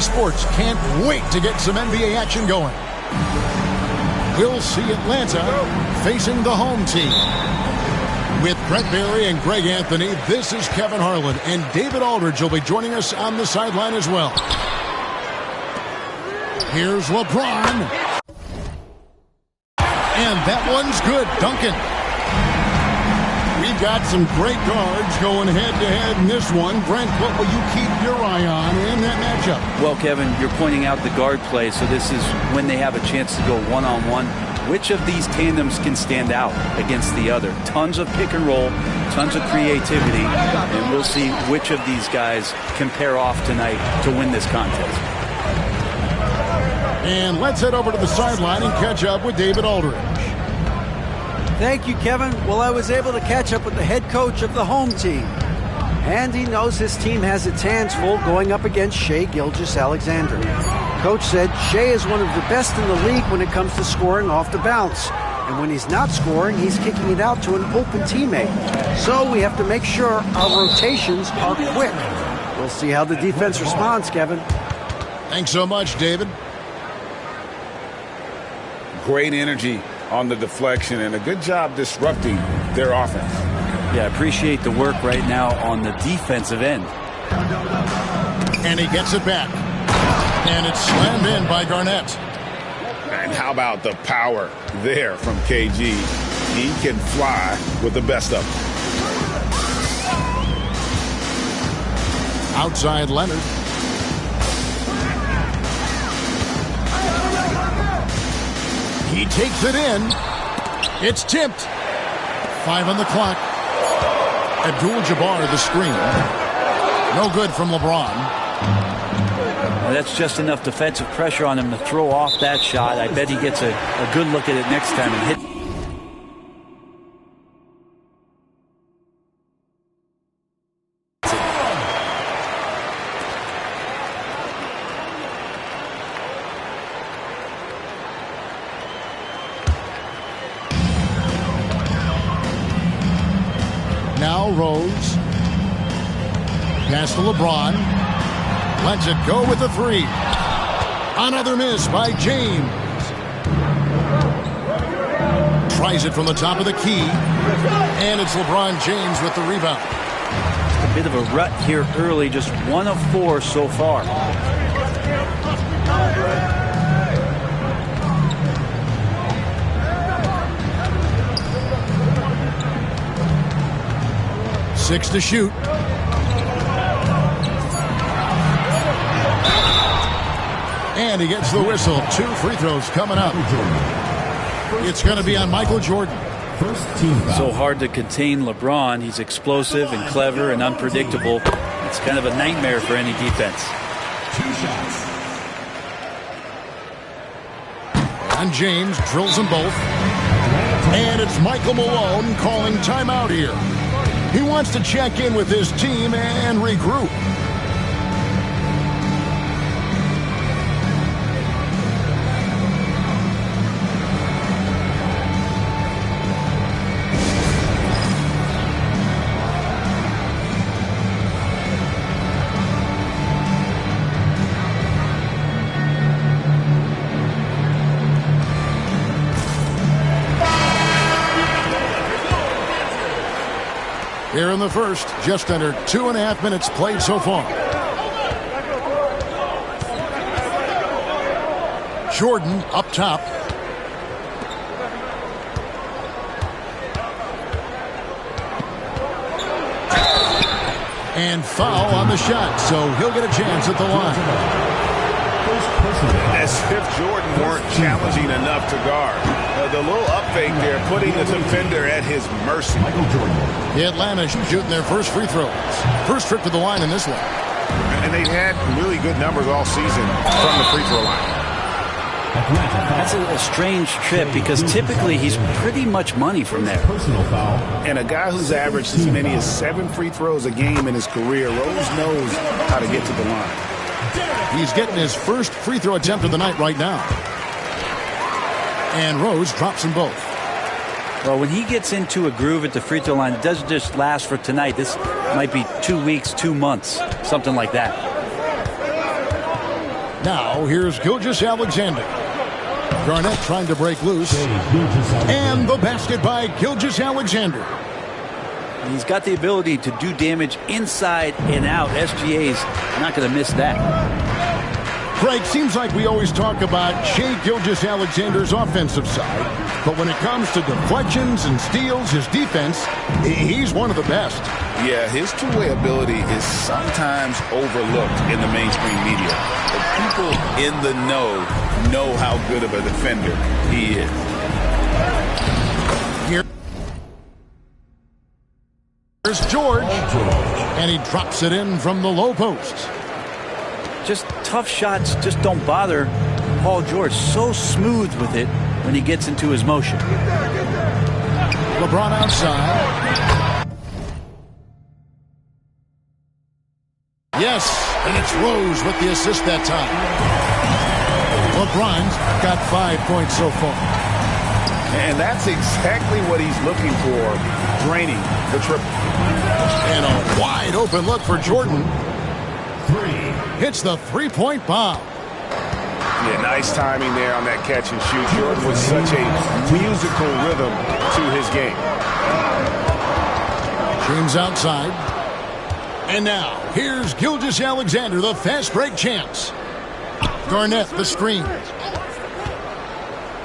Sports. Can't wait to get some NBA action going. We'll see Atlanta facing the home team. With Brett Barry and Greg Anthony, this is Kevin Harlan, and David Aldridge will be joining us on the sideline as well. Here's LeBron. And that one's good. Duncan. We've got some great guards going head-to-head in this one. Brent, what will you keep your eye on in that matchup? Well, Kevin, you're pointing out the guard play, so this is when they have a chance to go one-on-one. Which of these tandems can stand out against the other? Tons of pick and roll, tons of creativity, and we'll see which of these guys can pair off tonight to win this contest. And let's head over to the sideline and catch up with David Aldridge. Thank you, Kevin. Well, I was able to catch up with the head coach of the home team. And he knows his team has its hands full going up against Shai Gilgeous-Alexander. Coach said Shai is one of the best in the league when it comes to scoring off the bounce. And when he's not scoring, he's kicking it out to an open teammate. So we have to make sure our rotations are quick. We'll see how the defense responds, Kevin. Thanks so much, David. Great energy on the deflection and a good job disrupting their offense. Yeah, appreciate the work right now on the defensive end. And he gets it back. And it's slammed in by Garnett. And how about the power there from KG? He can fly with the best of them. Outside Leonard. He takes it in. It's tipped. 5 on the clock. Abdul-Jabbar the screen. No good from LeBron. Well, that's just enough defensive pressure on him to throw off that shot. I bet he gets a good look at it next time and hit. Now Rose. Pass to LeBron. Lets it go with the three. Another miss by James. Tries it from the top of the key. And it's LeBron James with the rebound. A bit of a rut here early, just 1 of 4 so far. Six to shoot. And he gets the whistle. 2 free throws coming up. It's going to be on Michael Jordan. So hard to contain LeBron. He's explosive and clever and unpredictable. It's kind of a nightmare for any defense. 2 shots. And James drills them both. And it's Michael Malone calling timeout here. He wants to check in with his team and regroup. Here in the first, just under 2.5 minutes played so far. Jordan up top. And foul on the shot, so he'll get a chance at the line. As if Jordan weren't challenging enough to guard. The little up fake there, putting the defender at his mercy. Atlanta shooting their first free throws. First trip to the line in this one. And they've had really good numbers all season from the free throw line. That's a strange trip because typically he's pretty much money from there. And a guy who's averaged as many as 7 free throws a game in his career, Rose knows how to get to the line. He's getting his first free throw attempt of the night right now. And Rose drops them both. Well, when he gets into a groove at the free throw line, it doesn't just last for tonight. This might be 2 weeks, 2 months, something like that. Now, here's Gilgeous-Alexander. Garnett trying to break loose. And the basket by Gilgeous-Alexander. He's got the ability to do damage inside and out. SGA's not going to miss that. Craig, seems like we always talk about Shai Gilgeous-Alexander's offensive side, but when it comes to deflections and steals, his defense, he's one of the best. Yeah, his two-way ability is sometimes overlooked in the mainstream media. But people in the know how good of a defender he is. Here's George, and he drops it in from the low post. Just tough shots just don't bother Paul George. So smooth with it when he gets into his motion. LeBron outside. Yes, and it's Rose with the assist that time. LeBron's got 5 points so far. And that's exactly what he's looking for, draining the triple. And a wide open look for Jordan. Hits the three-point bomb. Yeah, nice timing there on that catch and shoot. Jordan with such a musical rhythm to his game. James outside. And now, here's Gilgeous-Alexander, the fast break chance. Garnett, the screen.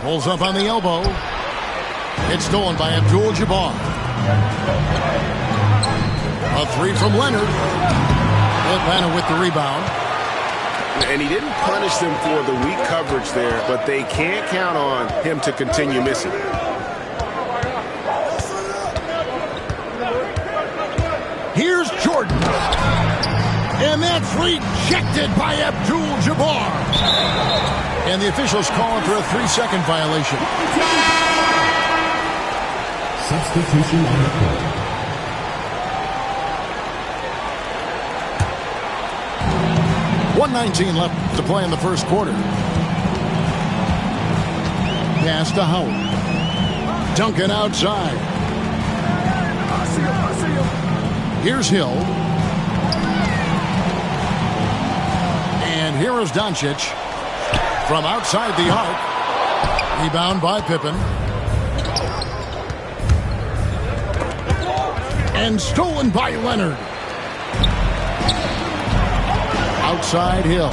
Pulls up on the elbow. It's stolen by Abdul-Jabbar. A three from Leonard. Atlanta with the rebound. And he didn't punish them for the weak coverage there, but they can't count on him to continue missing. Here's Jordan. And that's rejected by Abdul-Jabbar. And the officials calling for a 3-second violation. Substitution on the court. .119 left to play in the first quarter. Pass to Howard. Duncan outside. Here's Hill. And here is Doncic from outside the arc. Rebound by Pippen. And stolen by Leonard. Outside Hill.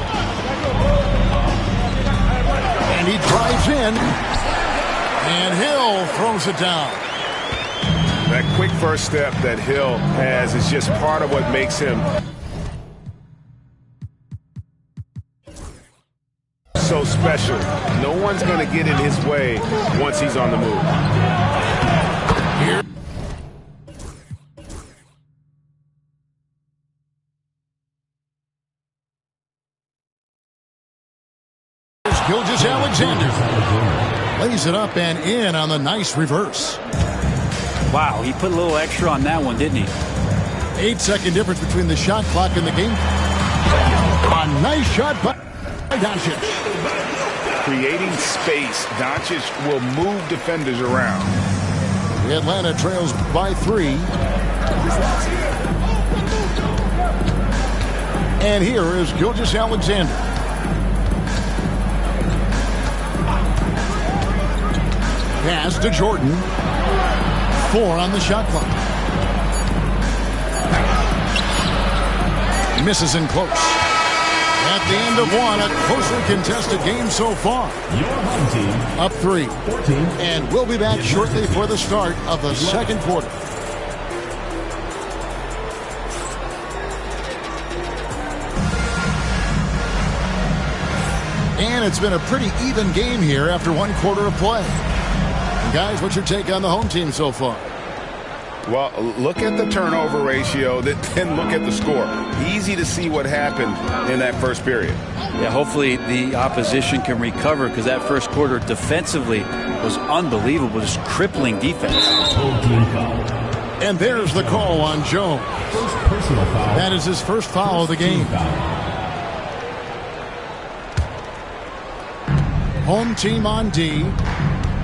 And he drives in. And Hill throws it down. That quick first step that Hill has is just part of what makes him so special. No one's going to get in his way once he's on the move. Here. Gilgeous-Alexander lays it up and in on the nice reverse. Wow, he put a little extra on that one, didn't he? 8-second difference between the shot clock and the game. A nice shot by Doncic. Creating space, Doncic will move defenders around. Atlanta trails by 3. And here is Gilgeous-Alexander. Pass to Jordan. 4 on the shot clock. Misses in close. At the end of one, a closely contested game so far. Your home team up 3. 14. And we'll be back shortly for the start of the second quarter. And it's been a pretty even game here after one quarter of play. And guys, what's your take on the home team so far? Well, look at the turnover ratio, then look at the score. Easy to see what happened in that first period. Yeah, hopefully the opposition can recover, because that first quarter defensively was unbelievable, just crippling defense. And there's the call on Jones. That is his first foul of the game. Home team on D.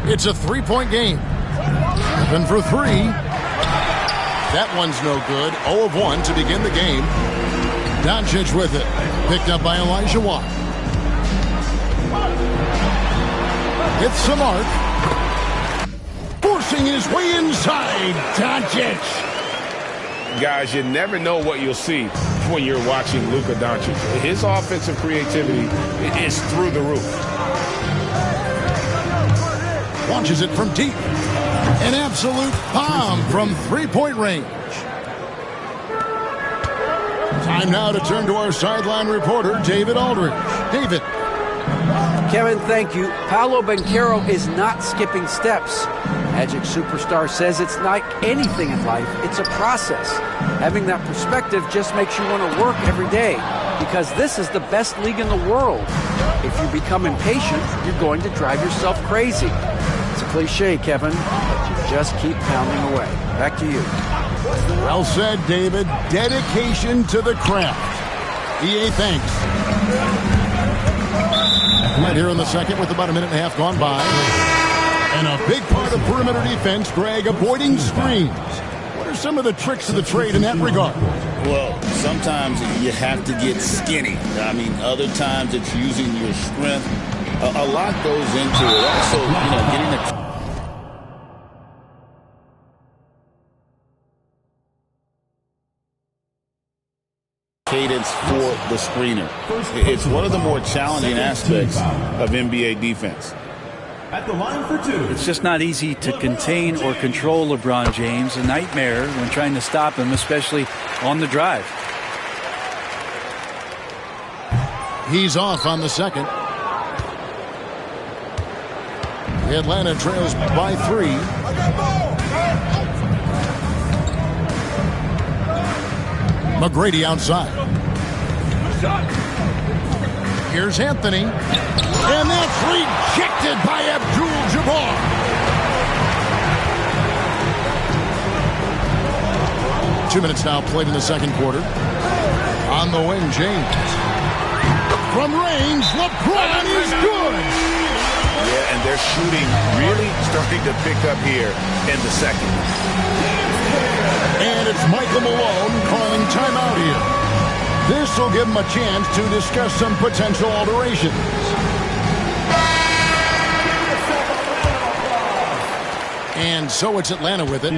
It's a three-point game. Open for three. That one's no good. 0 of 1 to begin the game. Doncic with it. Picked up by Elijah Watt. Hits the mark. Forcing his way inside. Doncic. Guys, you never know what you'll see when you're watching Luka Doncic. His offensive creativity is through the roof. Launches it from deep. An absolute bomb from three-point range. Time now to turn to our sideline reporter, David Aldridge. David. Kevin, thank you. Paolo Banchero is not skipping steps. Magic Superstar says it's like anything in life. It's a process. Having that perspective just makes you want to work every day, because this is the best league in the world. If you become impatient, you're going to drive yourself crazy. It's a cliche, Kevin, but you just keep pounding away. Back to you. Well said, David. Dedication to the craft. EA, thanks. Right here in the second with about a minute and a half gone by. And a big part of perimeter defense, Greg, avoiding screens. What are some of the tricks of the trade in that regard? Well, sometimes you have to get skinny. I mean, other times it's using your strength. A lot goes into it. Also, getting a cadence for the screener. It's one of the more challenging aspects of NBA defense. At the line for two. It's just not easy to contain or control LeBron James. A nightmare when trying to stop him, especially on the drive. He's off on the second. Atlanta trails by 3. McGrady outside. Here's Anthony. And that's rejected by Abdul-Jabbar. Two minutes now played in the second quarter. On the wing, James. From range, LeBron is good. Yeah, and their shooting really starting to pick up here in the second. And it's Michael Malone calling timeout here. This will give him a chance to discuss some potential alterations. And so it's Atlanta with it.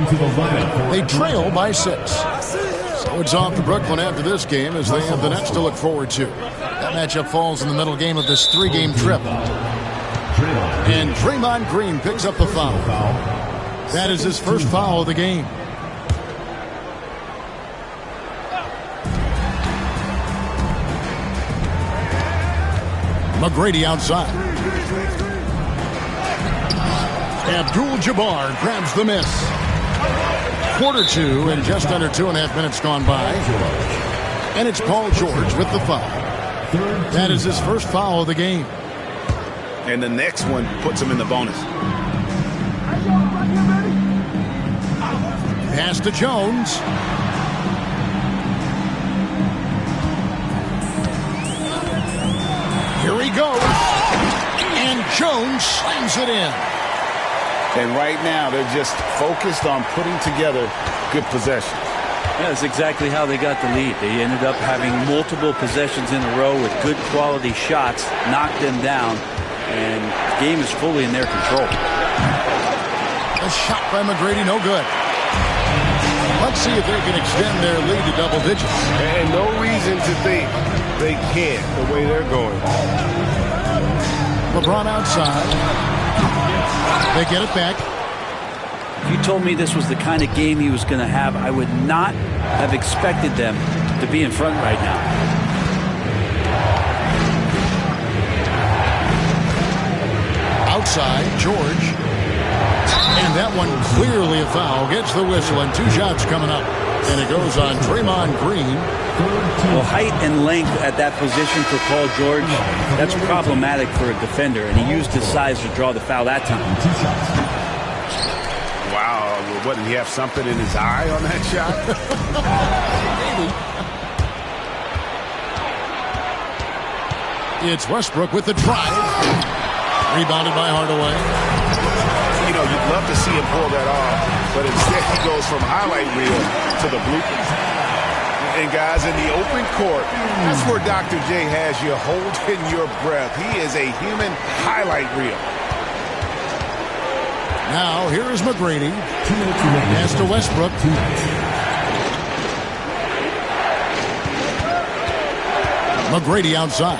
They trail by 6. So it's off to Brooklyn after this game, as they have the Nets to look forward to. That matchup falls in the middle game of this 3-game trip. And Draymond Green picks up the foul. That is his first foul of the game. McGrady outside. Abdul-Jabbar grabs the miss. Quarter 2 and just under 2.5 minutes gone by. And it's Paul George with the foul. That is his first foul of the game. And the next one puts him in the bonus. Pass to Jones. Here he goes. And Jones slams it in. And right now, they're just focused on putting together good possessions. Yeah, that's exactly how they got the lead. They ended up having multiple possessions in a row with good quality shots, knocked them down, and the game is fully in their control. A shot by McGrady, no good. Let's see if they can extend their lead to double digits. And no reason to think they can't, the way they're going. LeBron outside. They get it back. If you told me this was the kind of game he was going to have, I would not have expected them to be in front right now. George. And that one clearly a foul. Gets the whistle, and 2 shots coming up. And it goes on Draymond Green. Well, height and length at that position for Paul George, that's problematic for a defender, and he used his size to draw the foul that time. Wow, what, did he have something in his eye on that shot? It's Westbrook with the drive. Rebounded by Hardaway. You know, you'd love to see him pull that off, but instead he goes from highlight reel to the bloopers. And guys, in the open court, that's where Dr. J has you holding your breath. He is a human highlight reel. Now, here is McGrady. Pass to Westbrook. McGrady outside.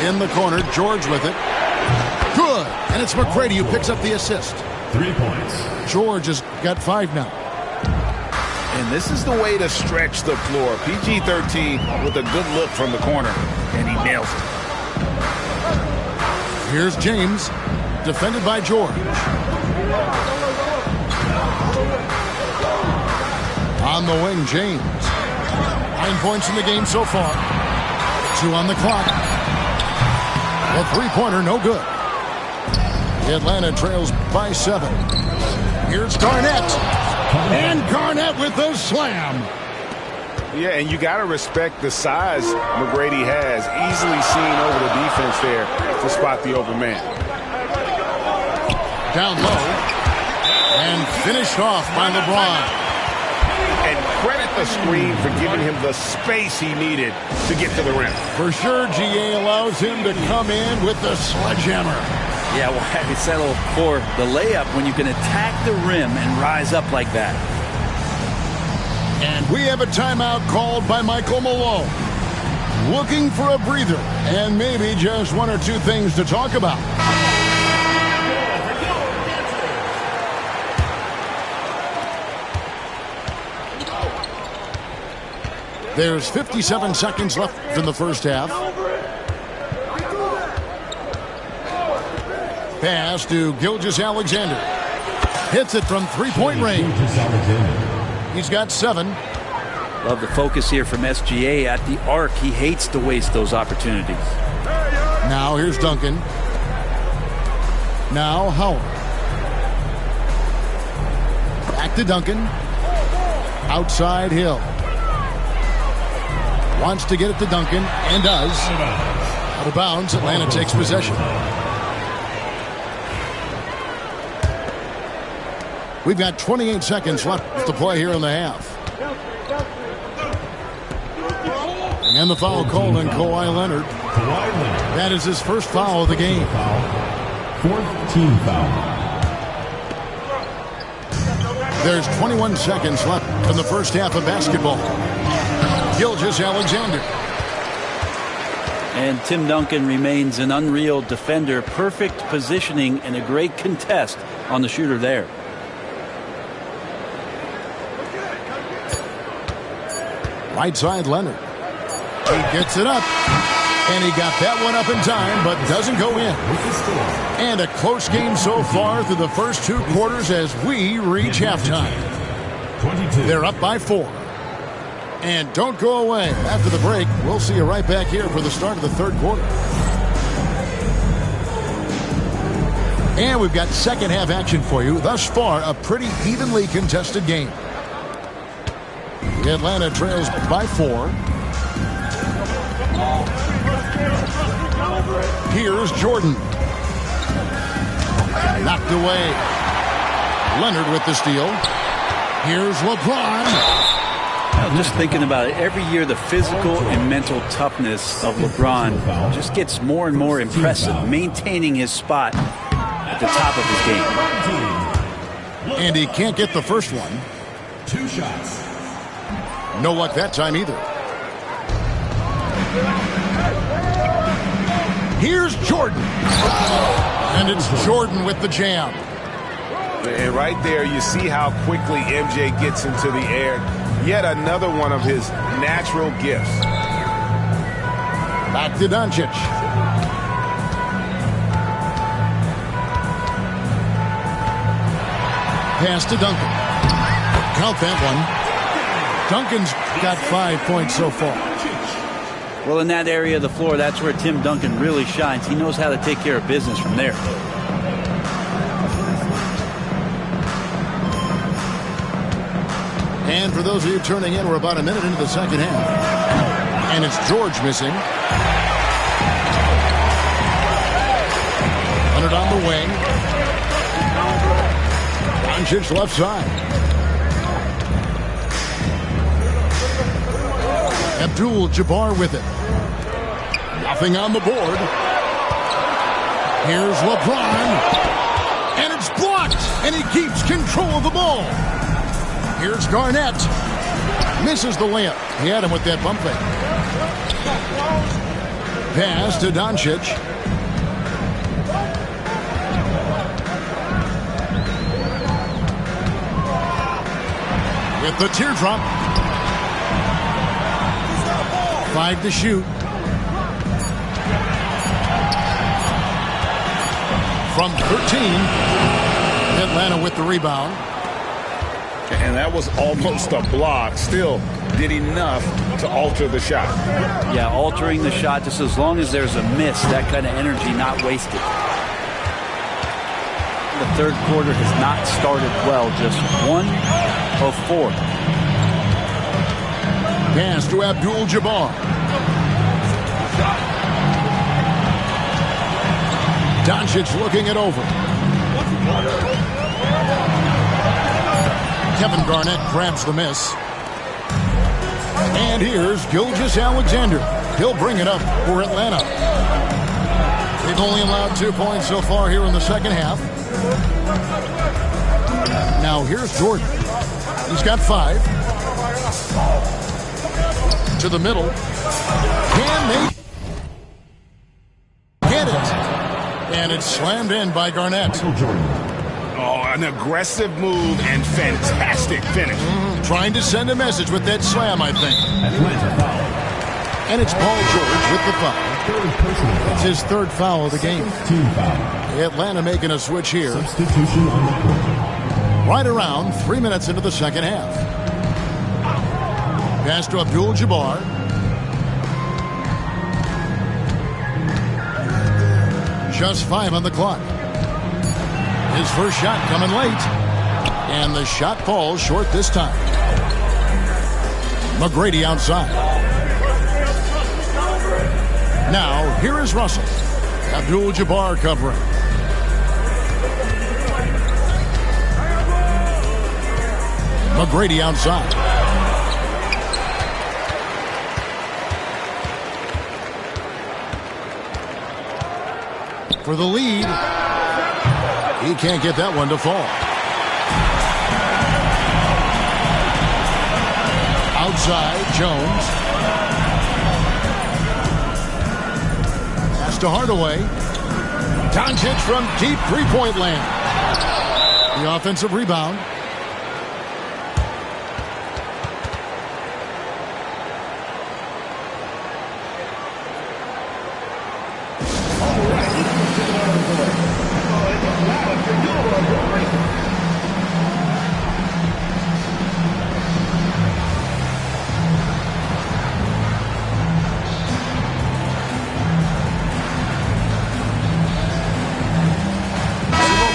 In the corner, George with it. Good. And it's McGrady who picks up the assist. 3 points. George has got 5 now. And this is the way to stretch the floor. PG-13 with a good look from the corner, and he nails it. Here's James, defended by George. On the wing, James. 9 points in the game so far. 2 on the clock. The three-pointer, no good. Atlanta trails by 7. Here's Garnett. And Garnett with the slam. Yeah, and you got to respect the size McGrady has. Easily seen over the defense there to spot the open man. Down low. And finished off by LeBron. And credit the screen for giving him the space he needed to get to the rim. For sure, GA allows him to come in with the sledgehammer. Yeah, well, you settle for the layup when you can attack the rim and rise up like that. And we have a timeout called by Michael Malone. Looking for a breather and maybe just 1 or 2 things to talk about. There's 57 seconds left in the first half. Pass to Gilgeous-Alexander. Hits it from 3-point range. He's got 7. Love the focus here from SGA at the arc. He hates to waste those opportunities. Now here's Duncan. Now Howard. Back to Duncan. Outside Hill. Wants to get it to Duncan and does. Out of bounds, Atlanta takes possession. We've got 28 seconds left to play here in the half. And the foul called on Kawhi Leonard. That is his first foul of the game. 4th team foul. There's 21 seconds left in the first half of basketball. Gilgeous-Alexander. And Tim Duncan remains an unreal defender. Perfect positioning and a great contest on the shooter there. Right side, Leonard. He gets it up. And he got that one up in time, but doesn't go in. And a close game so far through the first 2 quarters as we reach halftime. They're up by 4. And don't go away. After the break, we'll see you right back here for the start of the 3rd quarter. And we've got second half action for you. Thus far, a pretty evenly contested game. Atlanta trails by 4. Here's Jordan. Knocked away. Leonard with the steal. Here's LeBron. Just thinking about it, every year the physical and mental toughness of LeBron just gets more and more impressive, maintaining his spot at the top of his game. And he can't get the first one. 2 shots. No luck that time either. Here's Jordan. And it's Jordan with the jam. And right there, you see how quickly MJ gets into the air. Yet another one of his natural gifts. Back to Doncic. Pass to Duncan. Count that one. Duncan's got 5 points so far. Well, in that area of the floor, that's where Tim Duncan really shines. He knows how to take care of business from there. And for those of you turning in, we're about a minute into the second half. And it's George missing. Leonard on the wing. Doncic left side. Abdul-Jabbar with it. Nothing on the board. Here's LeBron. And it's blocked. And he keeps control of the ball. Here's Garnett. Misses the layup. He had him with that bump fake. Pass to Doncic. With the teardrop. 5 to shoot. From 13. Atlanta with the rebound. And that was almost a block. Still did enough to alter the shot. Yeah, altering the shot just as long as there's a miss, that kind of energy not wasted. The third quarter has not started well, just 1 of 4. Pass to Abdul-Jabbar. Doncic looking it over. Kevin Garnett grabs the miss. And here's Gilgeous-Alexander. He'll bring it up for Atlanta. They've only allowed 2 points so far here in the second half. Now here's Jordan. He's got 5. To the middle. Can they get it? And it's slammed in by Garnett. Oh, an aggressive move and fantastic finish. Trying to send a message with that slam, I think. And it's Paul George with the foul. It's his 3rd foul of the game. Atlanta making a switch here. Substitution on the court. Right around 3 minutes into the second half. Pass to Abdul-Jabbar. Just 5 on the clock. His first shot coming late. And the shot falls short this time. McGrady outside. Now, here is Russell. Abdul-Jabbar covering. McGrady outside. For the lead. He can't get that one to fall. Outside, Jones. Pass to Hardaway. Doncic from deep three-point land. The offensive rebound.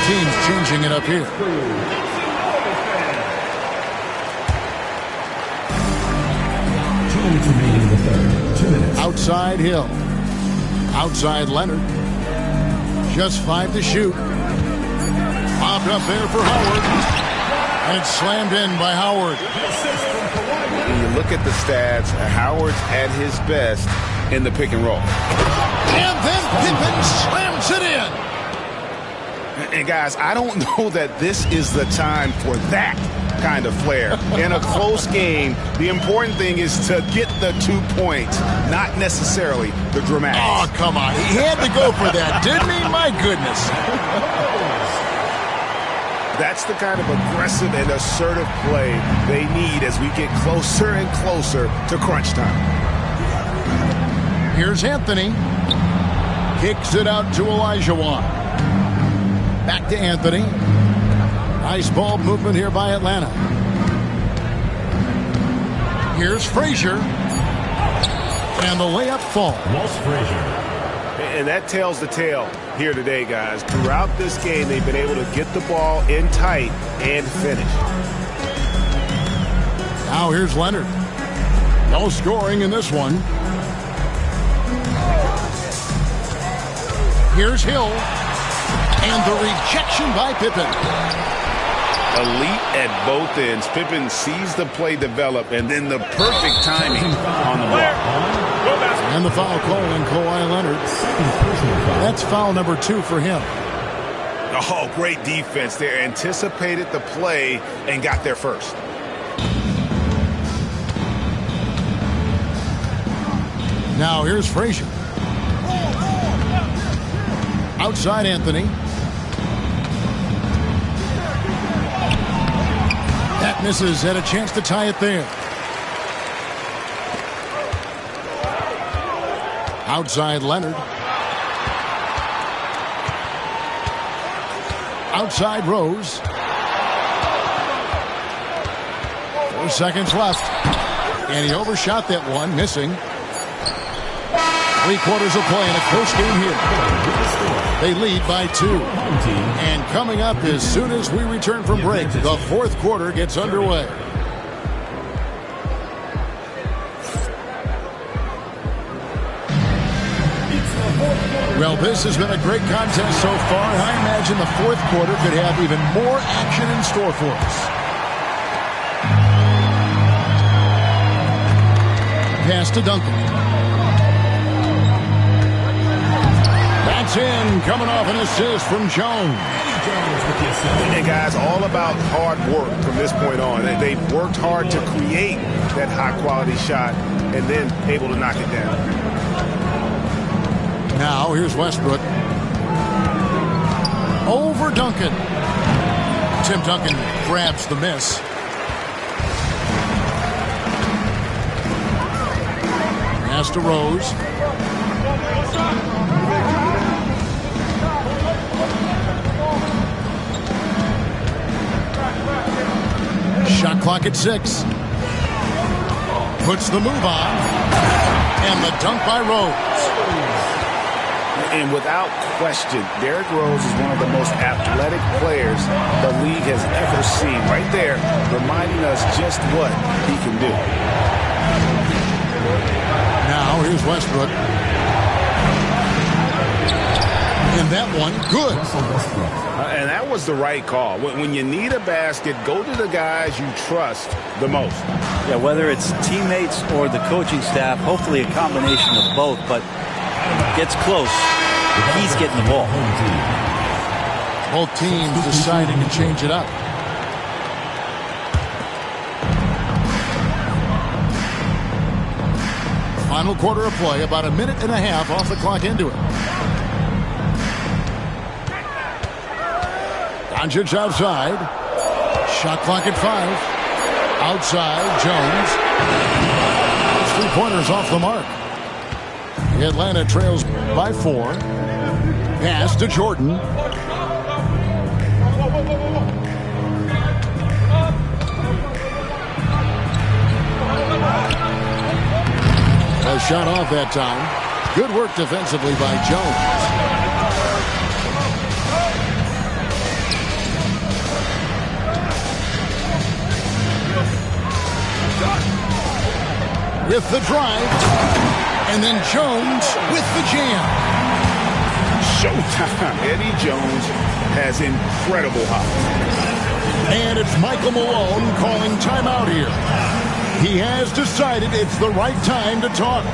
Teams changing it up here. 2 minutes remaining in the third. 2 minutes. Outside Hill. Outside Leonard. Just 5 to shoot. Popped up there for Howard. And it's slammed in by Howard. When you look at the stats, Howard's at his best in the pick and roll. And then Pippen slams it in. And guys, I don't know that this is the time for that kind of flair. In a close game, the important thing is to get the 2 points, not necessarily the dramatics. Oh, come on. He had to go for that, didn't he? My goodness. That's the kind of aggressive and assertive play they need as we get closer and closer to crunch time. Here's Anthony. Kicks it out to Elijah Watt. Back to Anthony. Nice ball movement here by Atlanta. Here's Frazier. And the layup falls. And that tells the tale here today, guys. Throughout this game, they've been able to get the ball in tight and finish. Now here's Leonard. No scoring in this one. Here's Hill. And the rejection by Pippen. Elite at both ends. Pippen sees the play develop, and then the perfect timing on the ball. And the foul call on Kawhi Leonard. That's foul number 2 for him. Oh, great defense there. Anticipated the play and got there first. Now here's Frazier. Outside Anthony. That misses, had a chance to tie it there. Outside Leonard. Outside Rose. 4 seconds left. And he overshot that one, missing. 3 quarters of play in a close game here. They lead by 2. And coming up as soon as we return from break, the 4th quarter gets underway. Well, this has been a great contest so far, and I imagine the 4th quarter could have even more action in store for us. Pass to Duncan. That's in, coming off an assist from Jones. And guys, all about hard work from this point on. They've worked hard to create that high-quality shot and then able to knock it down. Now, here's Westbrook. Over Duncan. Tim Duncan grabs the miss. Pass to Rose. Shot clock at 6. Puts the move on. And the dunk by Rose. And without question, Derrick Rose is one of the most athletic players the league has ever seen. Right there, reminding us just what he can do. Now, here's Westbrook. And that one, good. And that was the right call. When you need a basket, go to the guys you trust the most. Yeah, whether it's teammates or the coaching staff, hopefully a combination of both, but gets close. He's getting the ball. Both teams deciding to change it up. Final quarter of play, about a minute and a half off the clock into it. Doncic outside. Shot clock at 5. Outside, Jones. 3-pointers off the mark. Atlanta trails by 4. Pass to Jordan. A shot off that time. Good work defensively by Jones. With the drive. And then Jones with the jam. Showtime. Eddie Jones has incredible hops. And it's Michael Malone calling timeout here. He has decided it's the right time to talk.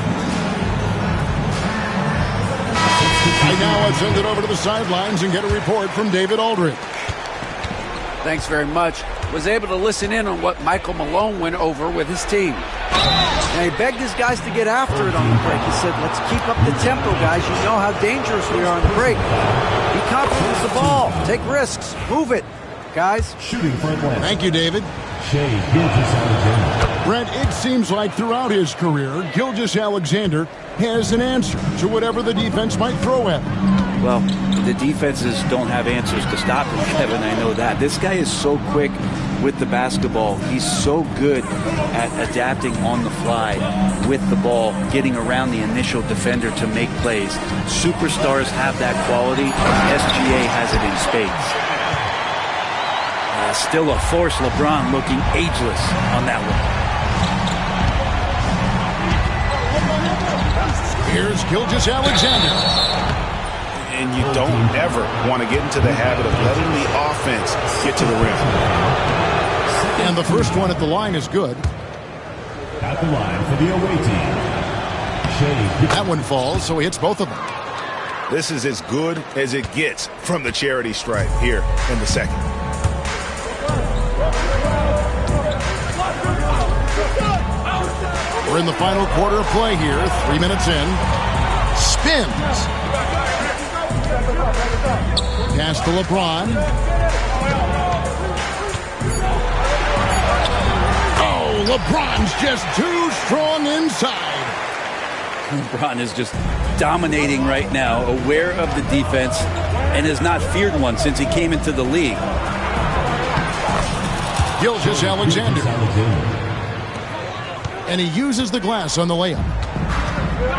And now let's send it over to the sidelines and get a report from David Aldridge. Thanks very much. Was able to listen in on what Michael Malone went over with his team. And he begged his guys to get after it on the break. He said, let's keep up the tempo, guys. You know how dangerous we are on the break. Be confident with the ball. Take risks. Move it, guys. Shooting for Atlanta. Thank you, David. Shea Gilgeous-Alexander. Brent, it seems like throughout his career, Gilgeous-Alexander has an answer to whatever the defense might throw at him. Well, the defenses don't have answers to stop him, Kevin. I know that. This guy is so quick with the basketball. He's so good at adapting on the fly with the ball, getting around the initial defender to make plays. Superstars have that quality. SGA has it in spades. Still a force. LeBron looking ageless on that one. Here's Gilgeous-Alexander. And you don't ever want to get into the habit of letting the offense get to the rim. And the first one at the line is good. At the line for the away team, that one falls, so he hits both of them. This is as good as it gets from the charity stripe here in the second. We're in the final quarter of play here. 3 minutes in. Spins. Pass to LeBron. Oh, LeBron's just too strong inside. LeBron is just dominating right now, aware of the defense, and has not feared one since he came into the league. Gilgeous-Alexander. And he uses the glass on the layup.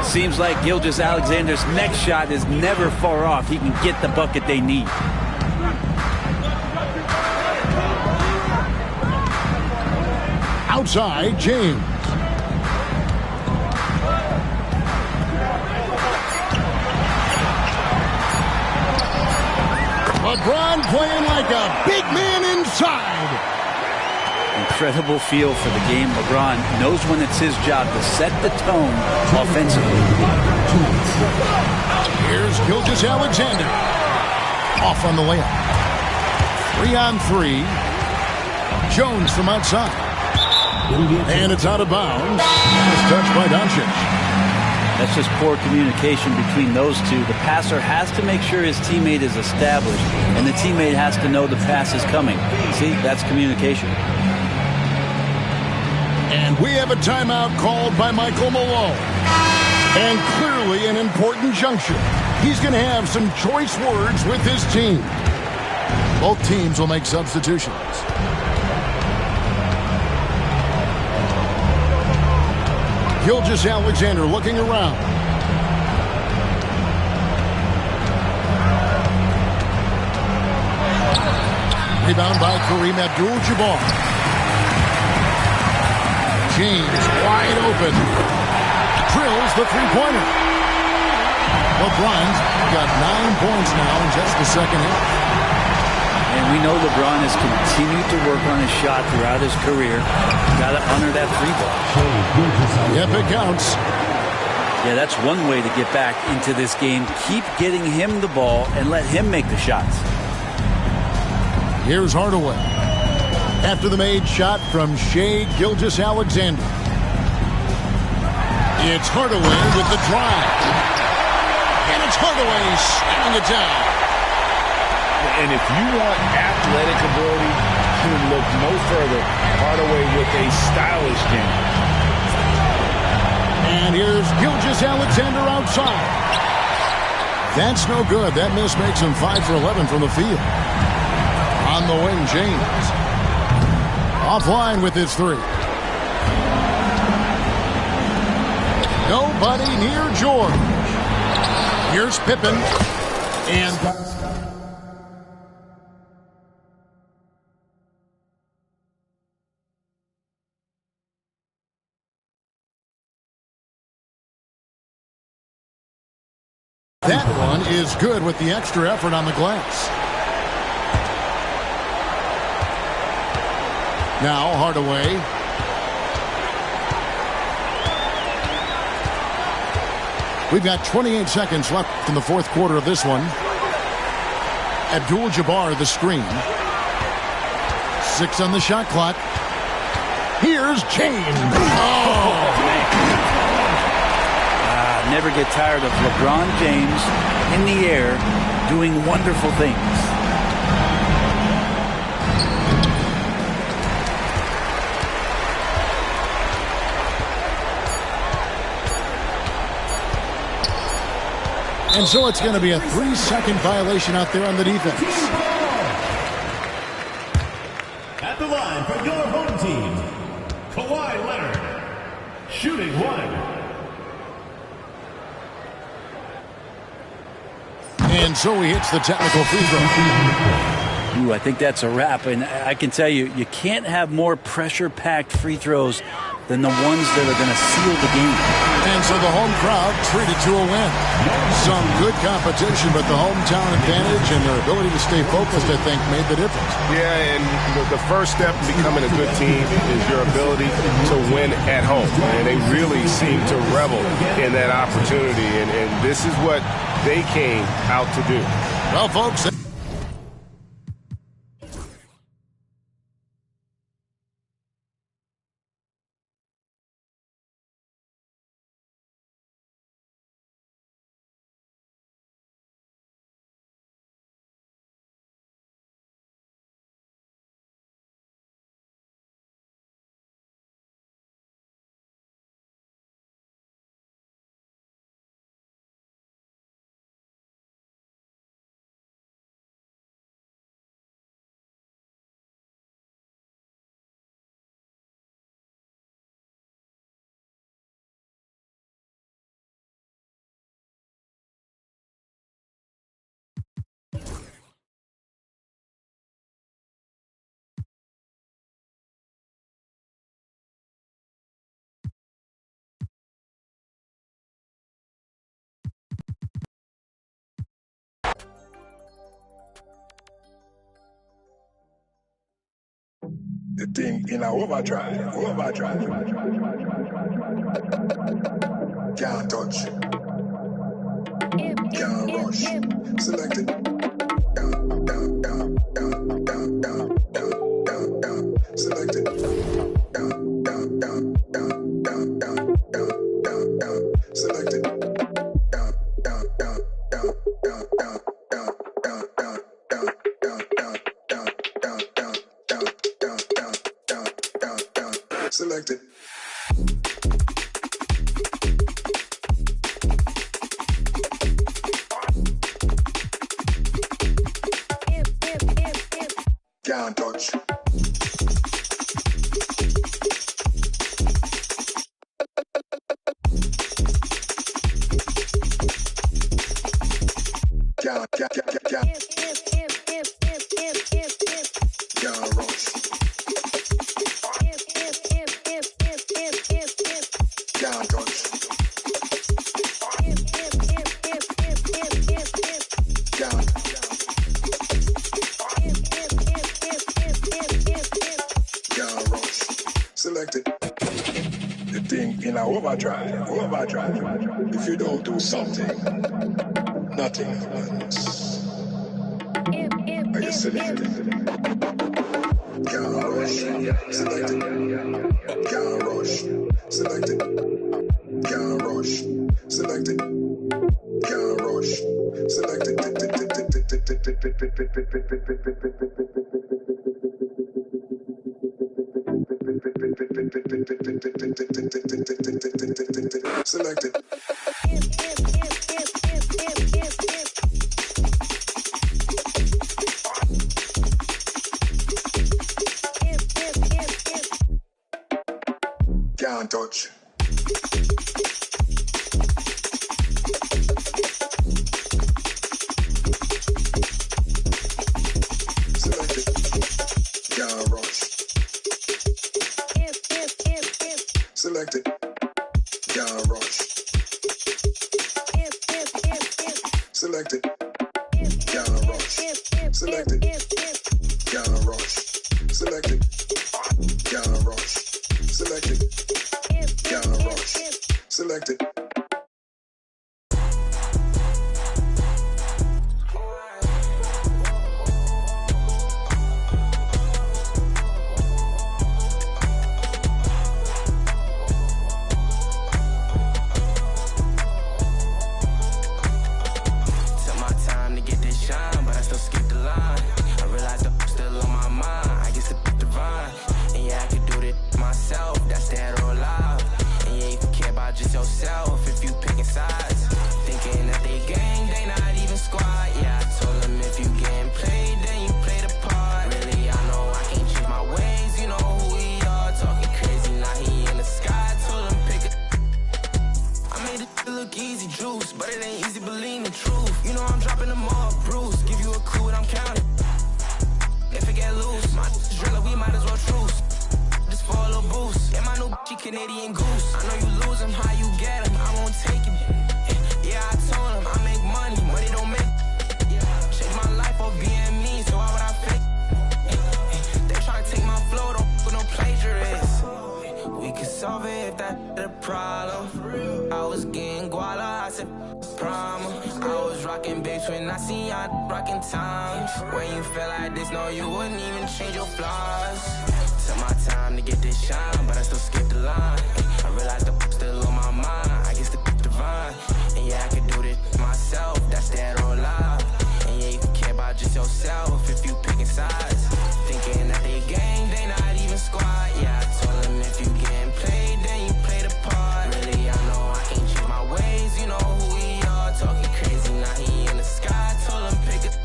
Seems like Gilgeous-Alexander's next shot is never far off. He can get the bucket they need. Outside, James. LeBron playing like a big man inside. Incredible feel for the game. LeBron knows when it's his job to set the tone offensively. Here's Gilgeous-Alexander. Off on the layup. 3-on-3. Jones from outside. And it's out of bounds. It's touched by Doncic. That's just poor communication between those two. The passer has to make sure his teammate is established, and the teammate has to know the pass is coming. See, that's communication. And we have a timeout called by Michael Malone. And clearly an important juncture. He's going to have some choice words with his team. Both teams will make substitutions. Gilgeous-Alexander looking around. Rebound by Kareem Abdul-Jabbar. James wide open. Drills the three-pointer. LeBron's got 9 points now in just the second half. And we know LeBron has continued to work on his shot throughout his career. Got to honor that three ball. Yep, it counts. Yeah, that's one way to get back into this game. Keep getting him the ball and let him make the shots. Here's Hardaway. After the made shot from Shai Gilgeous-Alexander. It's Hardaway with the drive. And it's Hardaway slamming it down. And if you want athletic ability, you would look no further. Hardaway with a stylish game. And here's Gilgeous-Alexander outside. That's no good. That miss makes him 5 for 11 from the field. On the wing, James. Offline with his three. Nobody near George. Here's Pippen. And that one is good with the extra effort on the glass. Now Hardaway. We've got 28 seconds left in the fourth quarter of this one. Abdul-Jabbar the screen. 6 on the shot clock. Here's James. Never get tired of LeBron James in the air doing wonderful things. And so it's going to be a 3-second violation out there on the defense. At the line for your home team, Kawhi Leonard, shooting 1. And so he hits the technical free throw. Ooh, I think that's a wrap. And I can tell you, you can't have more pressure-packed free throws than the ones that are going to seal the game. And so the home crowd treated to a win. Some good competition, but the hometown advantage and their ability to stay focused, I think, made the difference. Yeah, and the first step in becoming a good team is your ability to win at home. And they really seem to revel in that opportunity. And this is what they came out to do. Well, folks... The thing in our overdrive. Can't touch. Can't rush. Select it. Down. Select it. Down. Select it. Selected. Can't touch. Can't rush. Can't touch. Can't rush. Selected. The thing in our overdrive. If you don't do something, nothing happens. Are you selected? Can't rush. Selected. Can't rush. Selected. Can't rush. Selected. Can't rush. Selected. Selected. Can't touch. Selected. Can't rush. Selected. Can't rush. Selected. Can't rush. Selected. Can't rush. Selected. Can't rush. Selected. Can't rush. Selected. Took my time to get this shine, but I still skip the line. look easy, juice, but it ain't easy believing the truth. You know I'm dropping them all, Bruce. Give you a clue what I'm counting. If it get loose, my driller, we might as well truce. Just for a little boost. Yeah, my new bitch, Canadian goose. I know you lose him, how you get him? I won't take him. Yeah, I told him I make money, money don't make. Change my life or being me, so why would I fake? They try to take my flow, don't with no plagiarists. We could solve it if that's the problem. I was getting guala, I said drama. I was rocking babes when I see y'all rocking times. When you feel like this, no, you wouldn't even change your flaws. Took my time to get this shine, but I still skipped the line. I realized the still on my mind. I guess the divine. And yeah, I could do this myself. That's dead or alive. And yeah, you can care about just yourself if you picking sides. Thinking that they gang, they not even squad. Yeah, I told them if you getting played, then you play the part. Really, I know I can't change my ways. You know who we are. Talking crazy, now he in the sky. Told him pick it.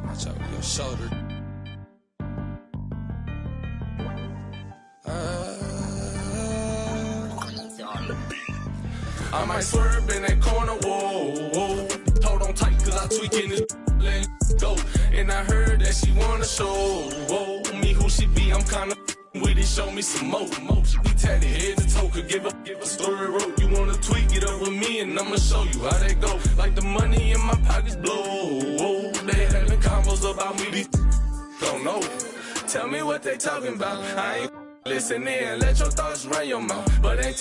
Watch out with your shoulder. I might swerve in that corner, whoa, whoa. Hold on tight, cause I tweaking this, let go. And I heard that she wanna show, whoa, me who she be, I'm kinda with it, show me some more. She be tatted head to toe, could give a story rope. You wanna tweak it up with me, and I'ma show you how that go. Like the money in my pockets blow, whoa. They having combos about me, these don't know. Tell me what they talking about. I ain't listening, let your thoughts run your mouth, but ain't.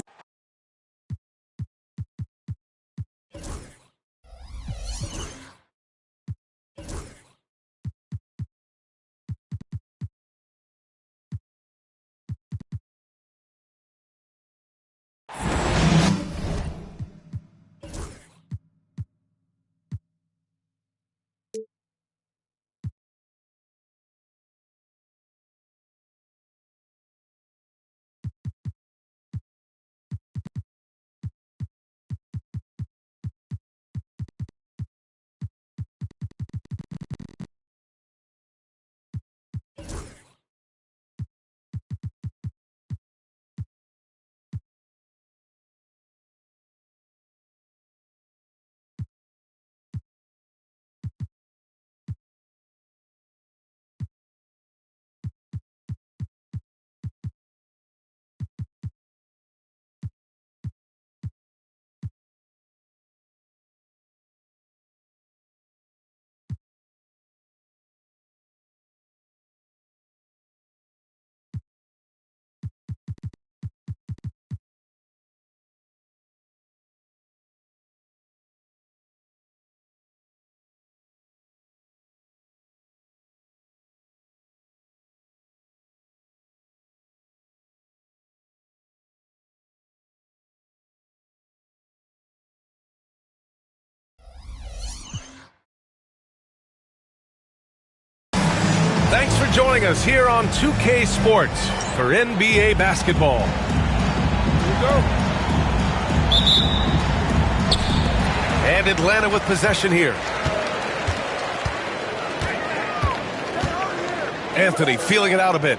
Thanks for joining us here on 2K Sports for NBA basketball. Here we go. And Atlanta with possession here. Anthony feeling it out a bit.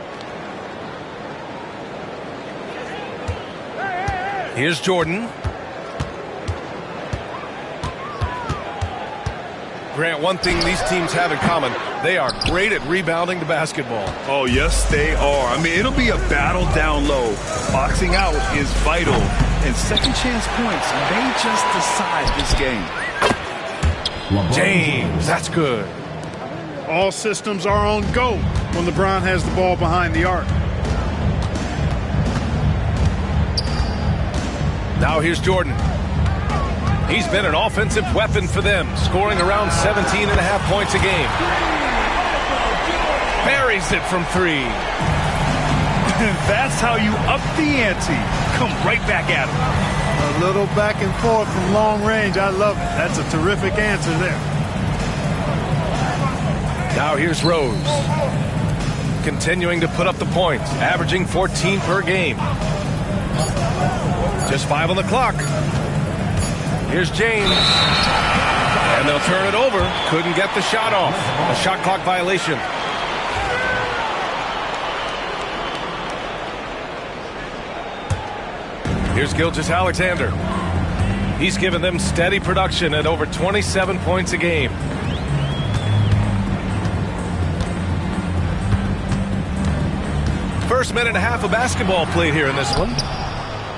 Here's Jordan. Grant, one thing these teams have in common, they are great at rebounding the basketball. Oh, yes, they are. I mean, it'll be a battle down low. Boxing out is vital, and second chance points may just decide this game. James, that's good. All systems are on go when LeBron has the ball behind the arc. Now here's Jordan. He's been an offensive weapon for them, scoring around 17.5 points a game. Buries it from three. That's how you up the ante. Come right back at him. A little back and forth from long range. I love it. That's a terrific answer there. Now here's Rose. Continuing to put up the points, averaging 14 per game. Just 5 on the clock. Here's James. And they'll turn it over. Couldn't get the shot off. A shot clock violation. Here's Gilgeous-Alexander. He's given them steady production at over 27 points a game. First minute and a half of basketball played here in this one.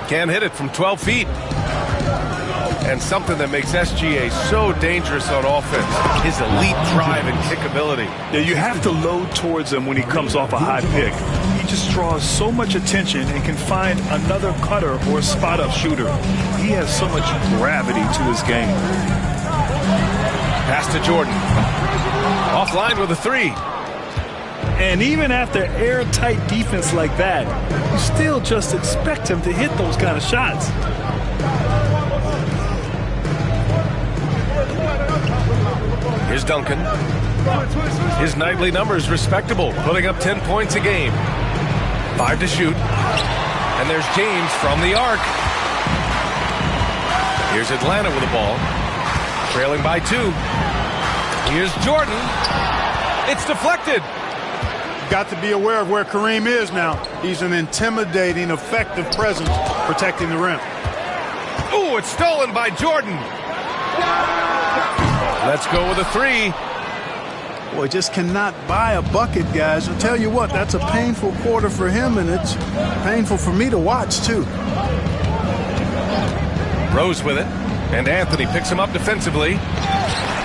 Can't hit it from 12 feet. And something that makes SGA so dangerous on offense, his elite drive and kickability. Yeah, you have to load towards him when he comes off a high pick. He just draws so much attention and can find another cutter or spot-up shooter. He has so much gravity to his game. Pass to Jordan. Offline with a 3. And even after airtight defense like that, you still just expect him to hit those kind of shots. Here's Duncan. His nightly numbers respectable, putting up 10 points a game. 5 to shoot. And there's James from the arc. Here's Atlanta with the ball. Trailing by 2. Here's Jordan. It's deflected. Got to be aware of where Kareem is now. He's an intimidating, effective presence protecting the rim. Ooh, it's stolen by Jordan. Let's go with a 3. Boy, just cannot buy a bucket, guys. I'll tell you what, that's a painful quarter for him, and it's painful for me to watch, too. Rose with it, and Anthony picks him up defensively.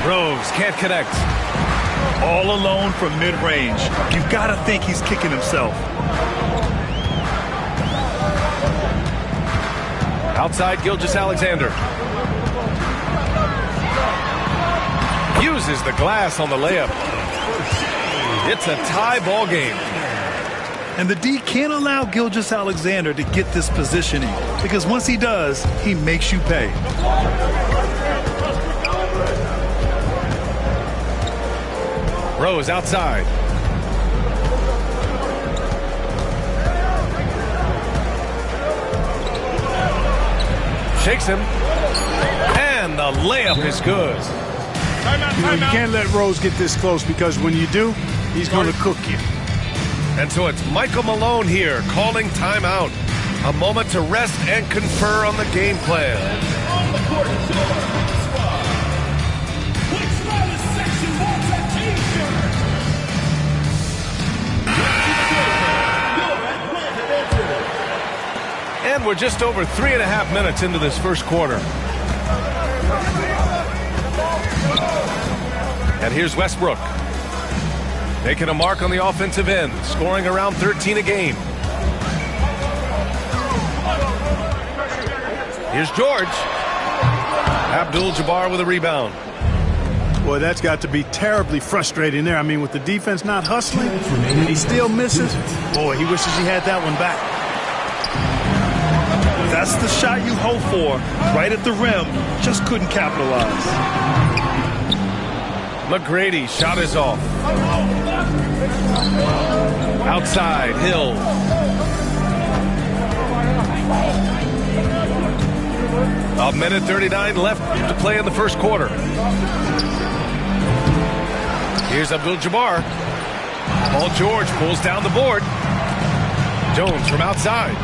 Rose can't connect. All alone from mid-range. You've got to think he's kicking himself. Outside Gilgeous-Alexander. Uses the glass on the layup. It's a tie ball game. And the D can't allow Gilgeous-Alexander to get this positioning, because once he does, he makes you pay. Rose outside. Shakes him. And the layup is good. You can't let Rose get this close, because when you do, he's going to cook you. And so it's Michael Malone here calling timeout. A moment to rest and confer on the game plan. And we're just over 3.5 minutes into this first quarter. And here's Westbrook. Making a mark on the offensive end, scoring around 13 a game. Here's George. Abdul-Jabbar with a rebound. Boy, that's got to be terribly frustrating there. I mean, with the defense not hustling, he still misses. Boy, he wishes he had that one back. That's the shot you hope for, right at the rim. Just couldn't capitalize. McGrady shot is off. Outside, Hill. A minute 39 left to play in the first quarter. Here's Abdul-Jabbar. Paul George pulls down the board. Jones from outside.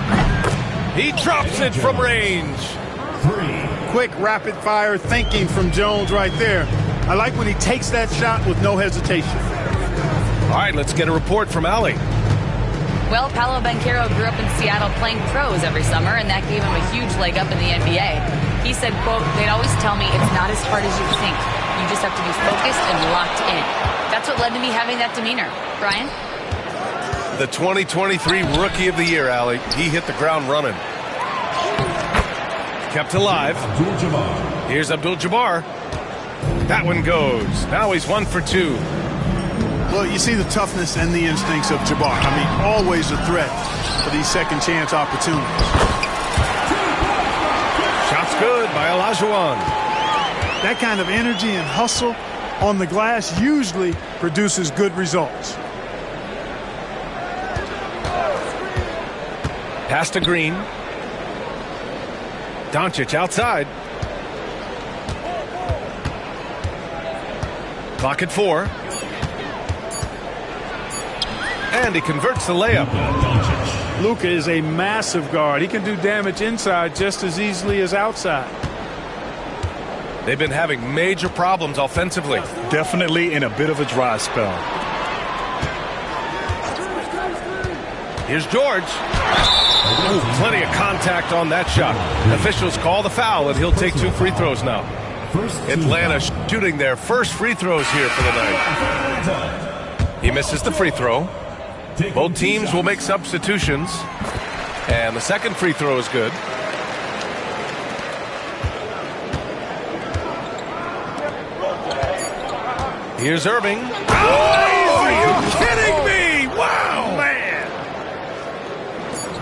He drops it from range. Quick, rapid-fire thinking from Jones right there. I like when he takes that shot with no hesitation. All right, let's get a report from Allie. Well, Paolo Banchero grew up in Seattle playing pros every summer, and that gave him a huge leg up in the NBA. He said, quote, "They'd always tell me it's not as hard as you think. You just have to be focused and locked in." That's what led to me having that demeanor. Brian? The 2023 Rookie of the Year, Allie. He hit the ground running. Kept alive. Here's Abdul-Jabbar. That one goes. Now he's 1 for 2. Well, you see the toughness and the instincts of Jabbar. I mean, always a threat for these second chance opportunities. Shot's good by Olajuwon. That kind of energy and hustle on the glass usually produces good results. Pass to Green. Doncic outside. Clock at 4. And he converts the layup. Luka is a massive guard. He can do damage inside just as easily as outside. They've been having major problems offensively. Definitely in a bit of a dry spell. Here's George. Ooh, plenty of contact on that shot. Officials call the foul, and he'll take 2 free throws now. Atlanta shooting their first free throws here for the night. He misses the free throw. Both teams will make substitutions. And the second free throw is good. Here's Irving. Oh, are you kidding me? Wow. Man.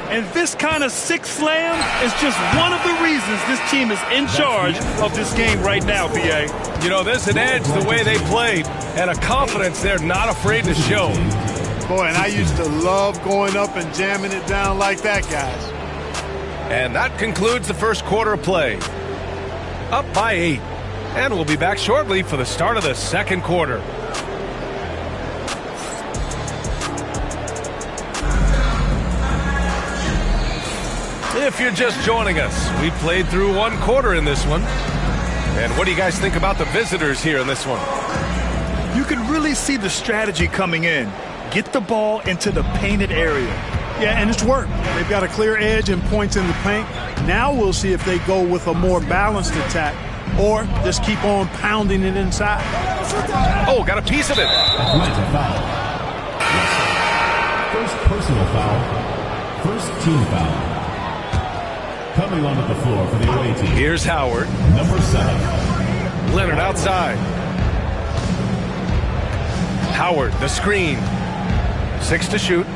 And this kind of six slam is just one of the reasons this team is in charge of this game right now, B.A. You know, there's an edge the way they played and a confidence they're not afraid to show. Boy, and I used to love going up and jamming it down like that, guys. And that concludes the first quarter of play. Up by 8. And we'll be back shortly for the start of the second quarter. If you're just joining us, we played through one quarter in this one. And what do you guys think about the visitors here in this one? You can really see the strategy coming in. Get the ball into the painted area. Yeah, and it's worked. They've got a clear edge and points in the paint. Now we'll see if they go with a more balanced attack or just keep on pounding it inside. Oh, got a piece of it. Atlanta foul. First personal foul. First team foul. Coming onto the floor for the away team. Here's Howard. Number 7. Leonard outside. Howard, the screen. 6 to shoot.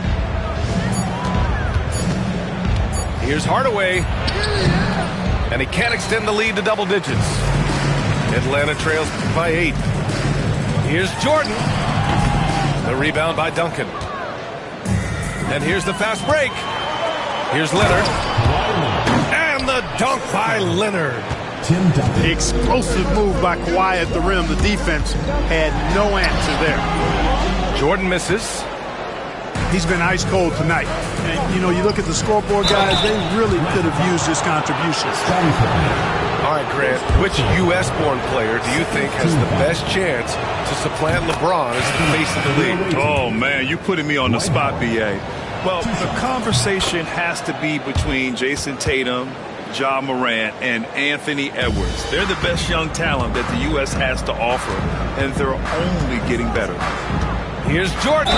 Here's Hardaway. And he can't extend the lead to double digits. Atlanta trails by 8. Here's Jordan. The rebound by Duncan. And here's the fast break. Here's Leonard. And the dunk by Leonard. Explosive move by Kawhi at the rim. The defense had no answer there. Jordan misses. He's been ice cold tonight. And, you know, you look at the scoreboard, guys, they really could have used his contribution. All right, Grant, which U.S.-born player do you think has the best chance to supplant LeBron as the face of the league? Oh, man, you're putting me on the spot, B.A. Well, the conversation has to be between Jason Tatum, Ja Morant, and Anthony Edwards. They're the best young talent that the U.S. has to offer, and they're only getting better. Here's Jordan.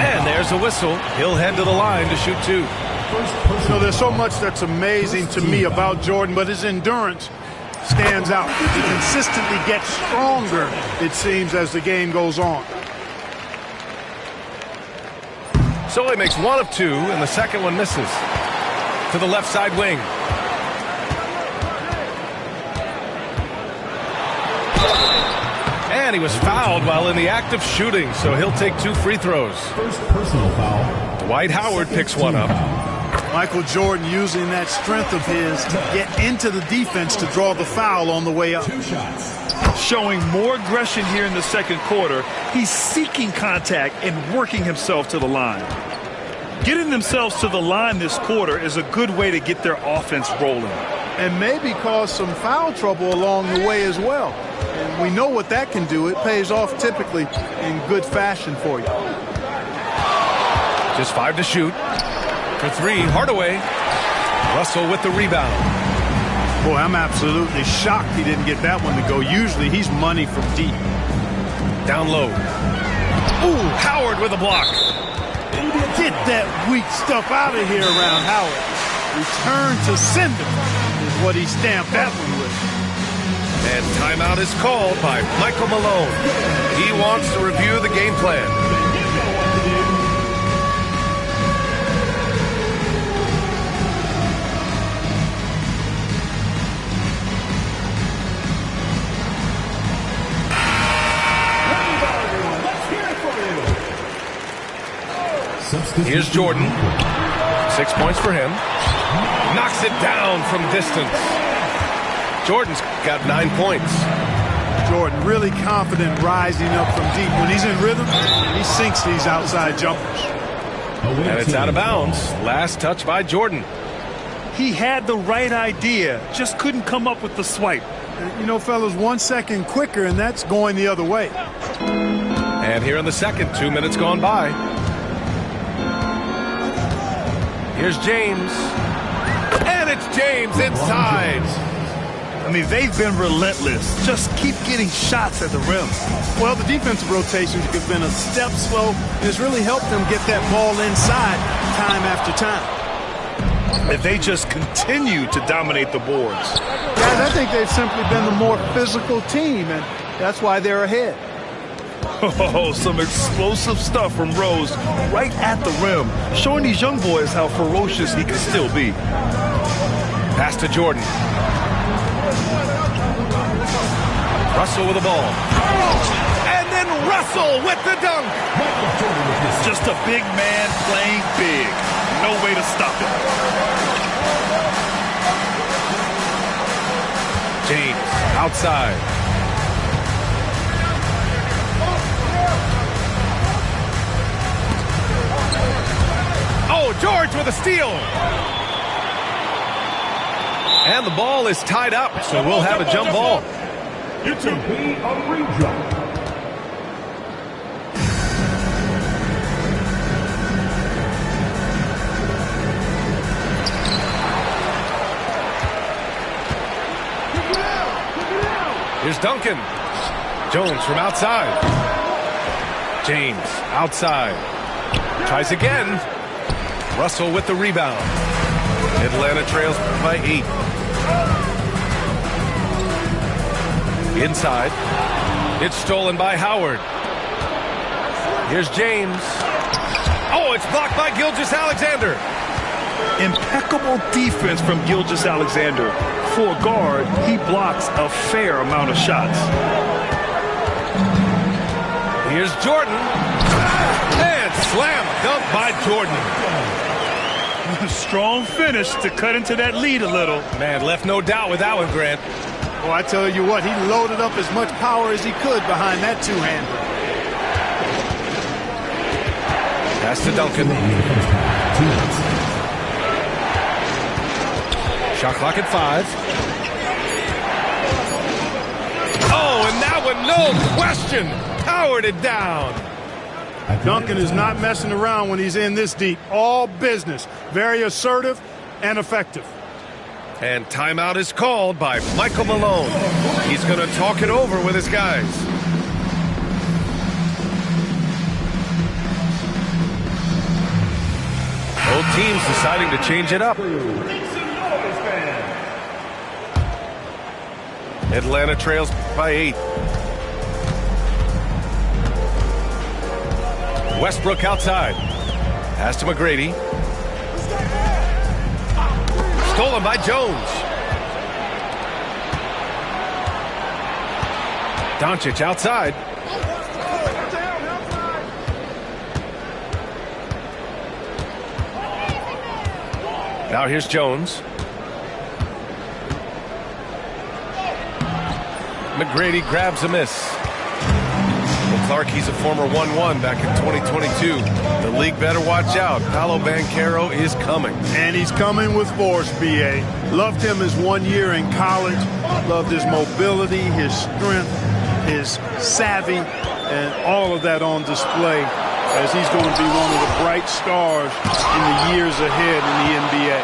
And there's a whistle. He'll head to the line to shoot 2. You know, there's so much that's amazing to me about Jordan, but his endurance stands out. He consistently gets stronger, it seems, as the game goes on. So he makes 1 of 2, and the second one misses. To the left side wing. And he was fouled while in the act of shooting, so he'll take 2 free throws. First personal foul. Dwight Howard picks 1 up. Michael Jordan using that strength of his to get into the defense to draw the foul on the way up. 2 shots. Showing more aggression here in the second quarter. He's seeking contact and working himself to the line. Getting themselves to the line this quarter is a good way to get their offense rolling. And maybe cause some foul trouble along the way as well. And we know what that can do. It pays off typically in good fashion for you. Just 5 to shoot. For 3, Hardaway. Russell with the rebound. Boy, I'm absolutely shocked he didn't get that one to go. Usually he's money from deep. Down low. Ooh, Howard with a block. Get that weak stuff out of here around Howard. Return to sender is what he stamped that one with. And timeout is called by Michael Malone. He wants to review the game plan. Here's Jordan. 6 points for him. Knocks it down from distance. Jordan's got 9 points. Jordan really confident rising up from deep. When he's in rhythm, he sinks these outside jumpers. And it's out of bounds. Last touch by Jordan. He had the right idea, just couldn't come up with the swipe. You know, fellas, 1 second quicker, and that's going the other way. And here in the second, 2 minutes gone by. Here's James. And it's James inside. I mean, they've been relentless. Just keep getting shots at the rim. Well, the defensive rotations have been a step slow, and it's really helped them get that ball inside time after time. If they just continue to dominate the boards. Guys, I think they've simply been the more physical team, and that's why they're ahead. Oh, some explosive stuff from Rose right at the rim, showing these young boys how ferocious he can still be. Pass to Jordan. Russell with the ball. And then Russell with the dunk. Just a big man playing big. No way to stop it. James outside. Oh, George with a steal. And the ball is tied up, so we'll have a jump ball. It's a redraw. Here's Duncan. Jones from outside. James outside. Tries again. Russell with the rebound. Atlanta trails by 8. Inside. It's stolen by Howard. Here's James. Oh, it's blocked by Gilgeous-Alexander. Impeccable defense from Gilgeous-Alexander. For a guard, he blocks a fair amount of shots. Here's Jordan. And slam dunk by Jordan. Strong finish to cut into that lead a little. Man, left no doubt with that one, Grant. Oh, I tell you what, he loaded up as much power as he could behind that two-hander. Pass to Duncan. Shot clock at 5. Oh, and that one, no question, powered it down. Duncan is not messing around when he's in this deep. All business. Very assertive and effective. And timeout is called by Michael Malone. He's going to talk it over with his guys. Both teams deciding to change it up. Atlanta trails by 8. Westbrook outside. Pass to McGrady. Stolen by Jones. Doncic outside. Now here's Jones. McGrady grabs a miss. Well, Clark, he's a former 1-1 back in 2022. The league better watch out. Paolo Banchero is coming. And he's coming with force, B.A. Loved him his 1 year in college. Loved his mobility, his strength, his savvy, and all of that on display as he's going to be one of the bright stars in the years ahead in the NBA.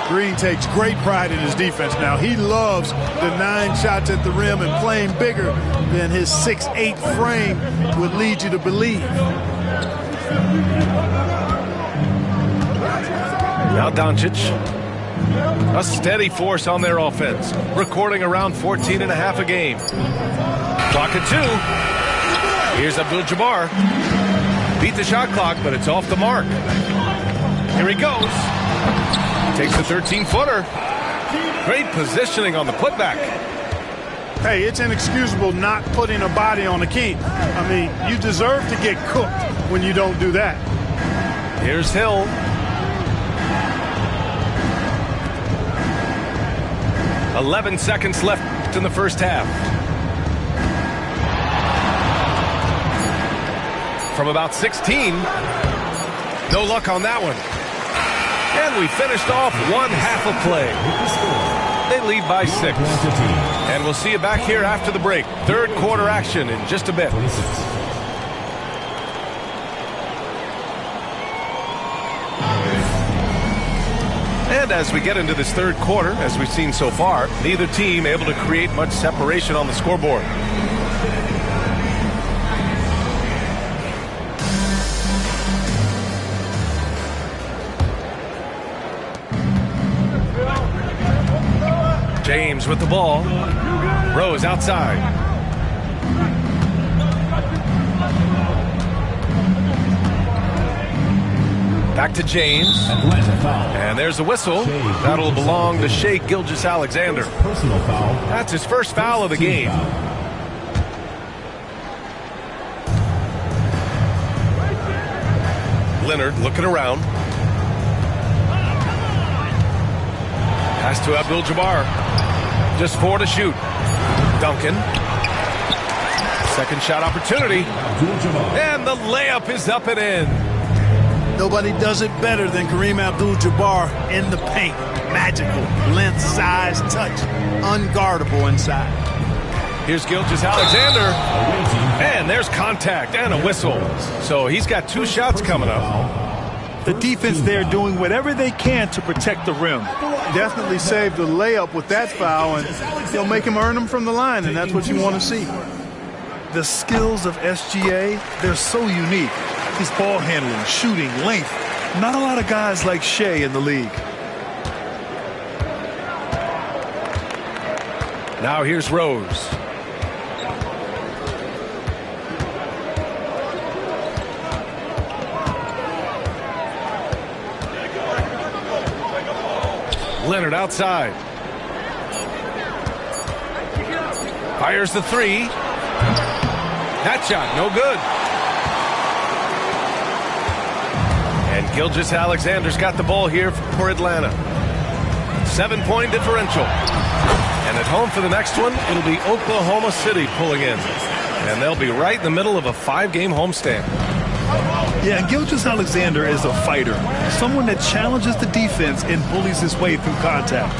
Green takes great pride in his defense now. He loves the 9 shots at the rim and playing bigger than his 6'8" frame would lead you to believe. Now Doncic. A steady force on their offense. Recording around 14.5 a game. Clock at 2. Here's Abdul-Jabbar. Beat the shot clock, but it's off the mark. Here he goes. Takes the 13-footer. Great positioning on the putback. Hey, it's inexcusable not putting a body on the key. I mean, you deserve to get cooked when you don't do that. Here's Hill. "11 seconds left in the first half. From about 16. No luck on that one. And we finished off one half of play. They lead by 6. And we'll see you back here after the break. Third quarter action in just a bit. And as we get into this third quarter, as we've seen so far, neither team able to create much separation on the scoreboard. James with the ball. Rose outside. Back to James. And there's a whistle. That'll belong to Shai Gilgeous-Alexander. That's his first foul of the game. Leonard looking around. Pass to Abdul-Jabbar. Just 4 to shoot. Duncan. Second shot opportunity. And the layup is up and in. Nobody does it better than Kareem Abdul-Jabbar in the paint. Magical. Length, size, touch. Unguardable inside. Here's Gilgeous-Alexander. And there's contact and a whistle. So he's got 2 shots coming up. The defense there doing whatever they can to protect the rim. Definitely saved the layup with that foul, and he'll make him earn them from the line, and that's what you want to see. The skills of SGA, they're so unique. His ball handling, shooting, length. Not a lot of guys like Shai in the league. Now here's Rose. Leonard outside. Fires the 3. That shot, no good. And Gilgeous-Alexander's got the ball here for Atlanta. 7-point differential. And at home for the next one, it'll be Oklahoma City pulling in. And they'll be right in the middle of a 5-game homestand. Yeah, and Gilgeous-Alexander is a fighter. Someone that challenges the defense and bullies his way through contact.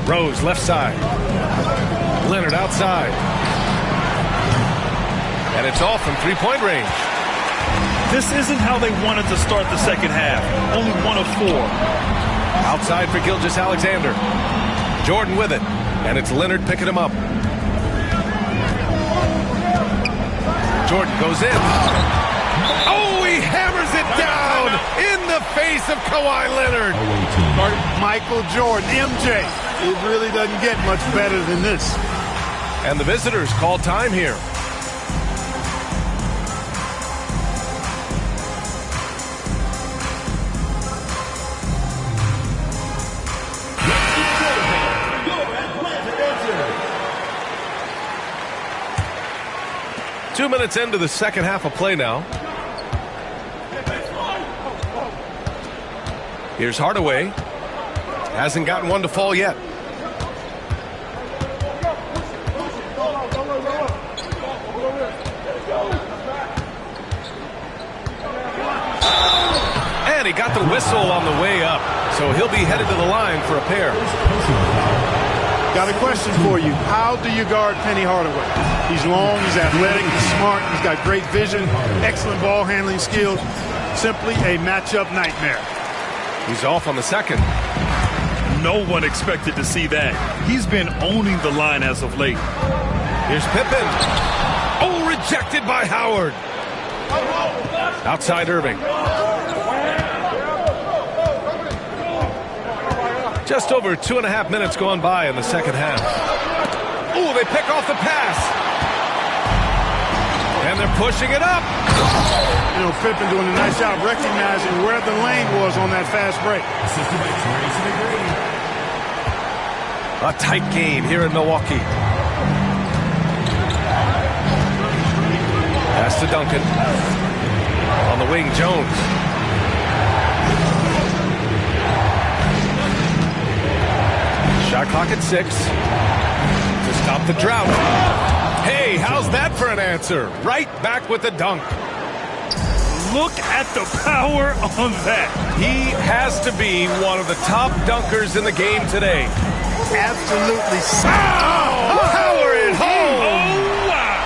Rose left side. Leonard outside. And it's off from 3-point range. This isn't how they wanted to start the second half. Only 1 of 4. Outside for Gilgeous-Alexander. Jordan with it. And it's Leonard picking him up. Jordan goes in. Oh, he hammers it down in the face of Kawhi Leonard. Michael Jordan, MJ. It really doesn't get much better than this. And the visitors call time here. Two minutes into the second half of play now. Here's Hardaway. Hasn't gotten one to fall yet. And he got the whistle on the way up. So he'll be headed to the line for a pair. Got a question for you. How do you guard Penny Hardaway? He's long, he's athletic, he's smart, he's got great vision, excellent ball handling skills. Simply a matchup nightmare. He's off on the second. No one expected to see that. He's been owning the line as of late. Here's Pippen. Oh, rejected by Howard. Outside Irving. Just over 2.5 minutes gone by in the second half. Ooh, they pick off the pass. And they're pushing it up. You know, Pippen doing a nice job recognizing where the lane was on that fast break. A tight game here in Milwaukee. Pass to Duncan. On the wing, Jones. Shot clock at 6. To stop the drought. Hey, how's that for an answer? Right back with the dunk. Look at the power on that. He has to be one of the top dunkers in the game today. Absolutely. Power it home. Oh, wow.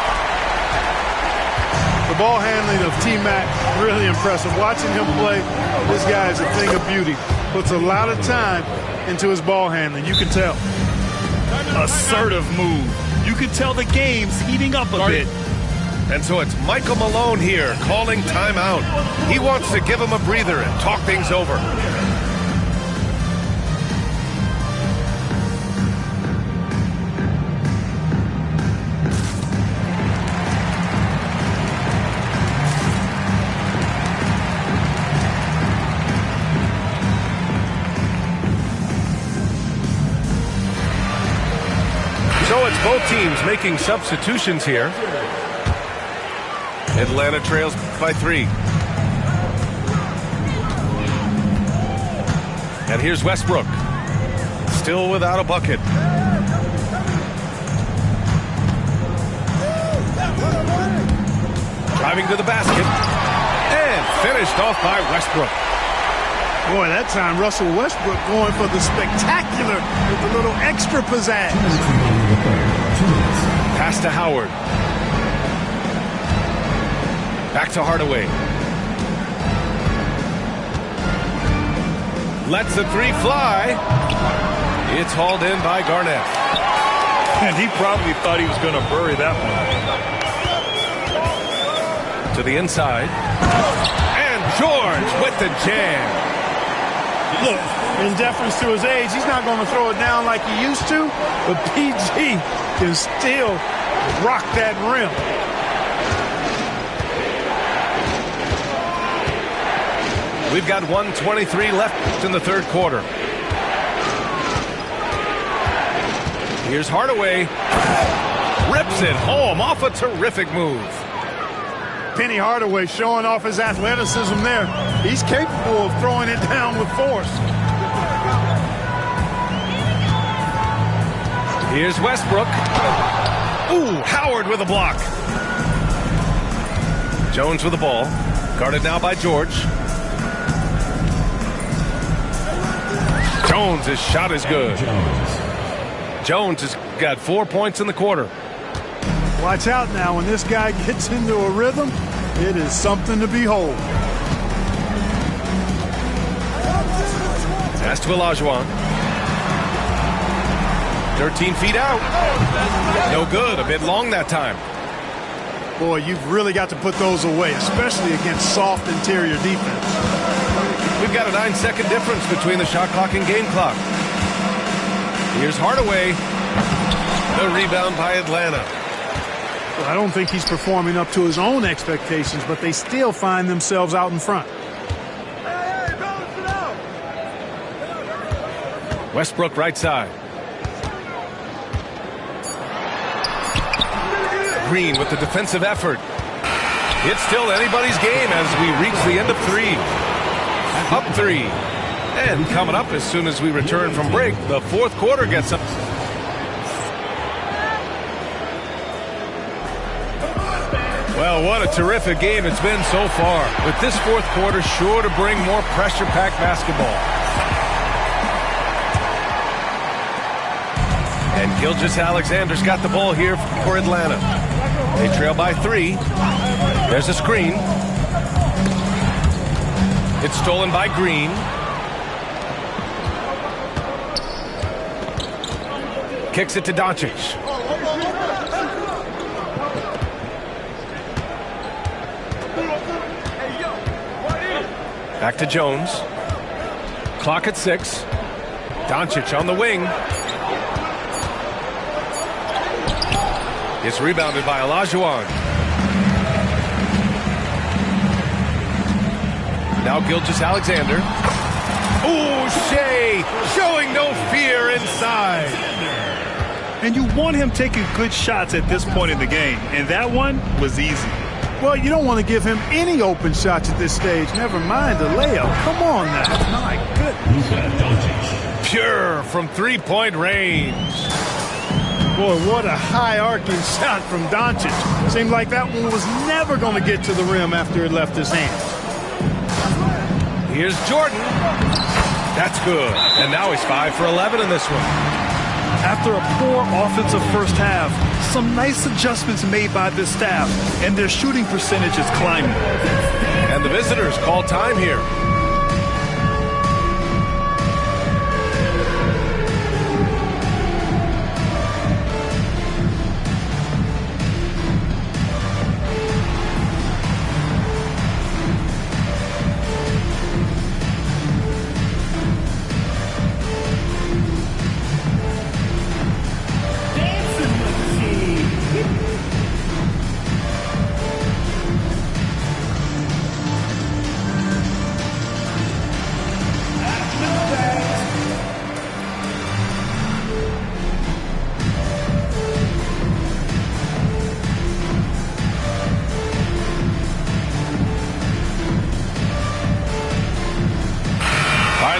The ball handling of T-Mac, really impressive. Watching him play, this guy is a thing of beauty. Puts a lot of time into his ball handling. You can tell. Assertive move. You can tell the game's heating up a bit. And so it's Michael Malone here calling timeout. He wants to give him a breather and talk things over. So it's both teams making substitutions here. Atlanta trails by 3. And here's Westbrook. Still without a bucket. Driving to the basket. And finished off by Westbrook. Boy, that time Russell Westbrook going for the spectacular with a little extra pizzazz. Pass to Howard. Back to Hardaway. Lets the 3 fly. It's hauled in by Garnett. And he probably thought he was going to bury that one. To the inside. And George with the jam. Look, in deference to his age, he's not going to throw it down like he used to, but PG can still rock that rim. We've got 1:23 left in the third quarter. Here's Hardaway. Rips it home off a terrific move. Penny Hardaway showing off his athleticism there. He's capable of throwing it down with force. Here's Westbrook. Ooh, Howard with a block. Jones with the ball. Guarded now by George. Jones' shot is good. Jones has got 4 points in the quarter. Watch out now. When this guy gets into a rhythm, it is something to behold. Pass to Olajuwon. 13 feet out. No good. A bit long that time. Boy, you've really got to put those away, especially against soft interior defense. We've got a 9-second difference between the shot clock and game clock. Here's Hardaway. The rebound by Atlanta. Well, I don't think he's performing up to his own expectations, but they still find themselves out in front. Westbrook right side. Green with the defensive effort. It's still anybody's game as we reach the end of 3. Up 3. And coming up as soon as we return from break, the fourth quarter gets up. Well, what a terrific game it's been so far. With this fourth quarter sure to bring more pressure-packed basketball. And Gilgeous-Alexander's got the ball here for Atlanta. They trail by 3. There's a screen. It's stolen by Green. Kicks it to Doncic. Back to Jones. Clock at 6. Doncic on the wing. It's rebounded by Olajuwon. Now Gilgeous-Alexander. Ooh, Shea showing no fear inside. And you want him taking good shots at this point in the game, and that one was easy. Well, you don't want to give him any open shots at this stage. Never mind the layup. Come on now. My goodness. Pure from three-point range. Boy, what a high-arcing shot from Doncic. Seemed like that one was never going to get to the rim after it left his hand. Here's Jordan. That's good. And now he's 5 for 11 in this one. After a poor offensive first half, some nice adjustments made by this staff, and their shooting percentage is climbing. And the visitors call time here.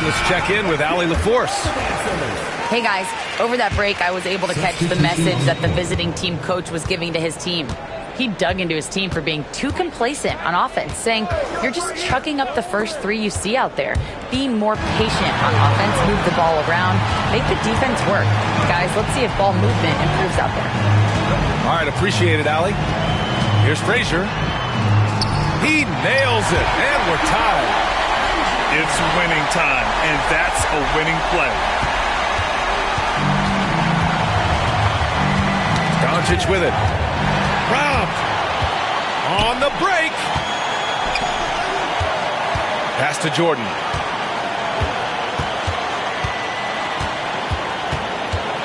Let's check in with Allie LaForce. Hey guys, over that break I was able to catch the message that the visiting team coach was giving to his team. He dug into his team for being too complacent on offense, saying, you're just chucking up the first three you see out there. Be more patient on offense, move the ball around, make the defense work. Guys, let's see if ball movement improves out there. All right, appreciate it, Allie. Here's Frazier. He nails it, and we're tied. It's winning time, and that's a winning play. Doncic with it. Robbed. On the break. Pass to Jordan.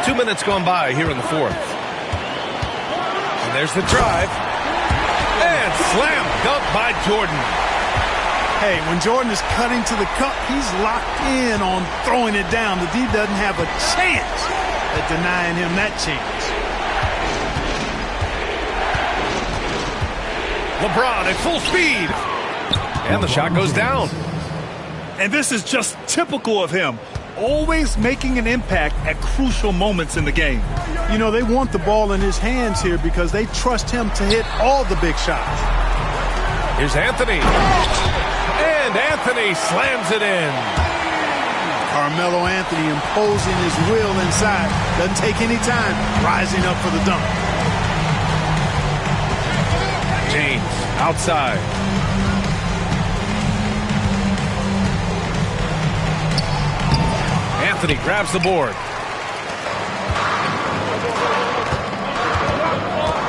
Two minutes gone by here in the fourth. And there's the drive. And slam dunk by Jordan. Hey, when Jordan is cutting to the cup, he's locked in on throwing it down. The D doesn't have a chance at denying him that chance. LeBron at full speed. And the shot goes down. And this is just typical of him. Always making an impact at crucial moments in the game. You know, they want the ball in his hands here because they trust him to hit all the big shots. Here's Anthony. And Anthony slams it in. Carmelo Anthony imposing his will inside. Doesn't take any time. Rising up for the dunk. James outside. Anthony grabs the board.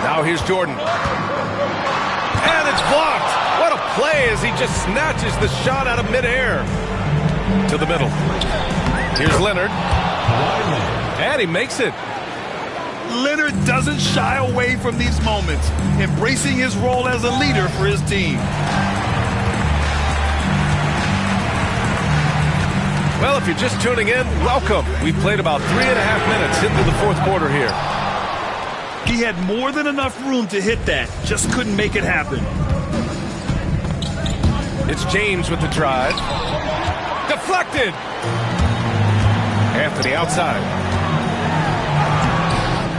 Now here's Jordan. And it's blocked. What a play as he just snatches the shot out of midair. To the middle. Here's Leonard. And he makes it. Leonard doesn't shy away from these moments, embracing his role as a leader for his team. Well, if you're just tuning in, welcome. We've played about 3.5 minutes into the fourth quarter here. He had more than enough room to hit that, just couldn't make it happen. It's James with the drive. Deflected. Anthony outside.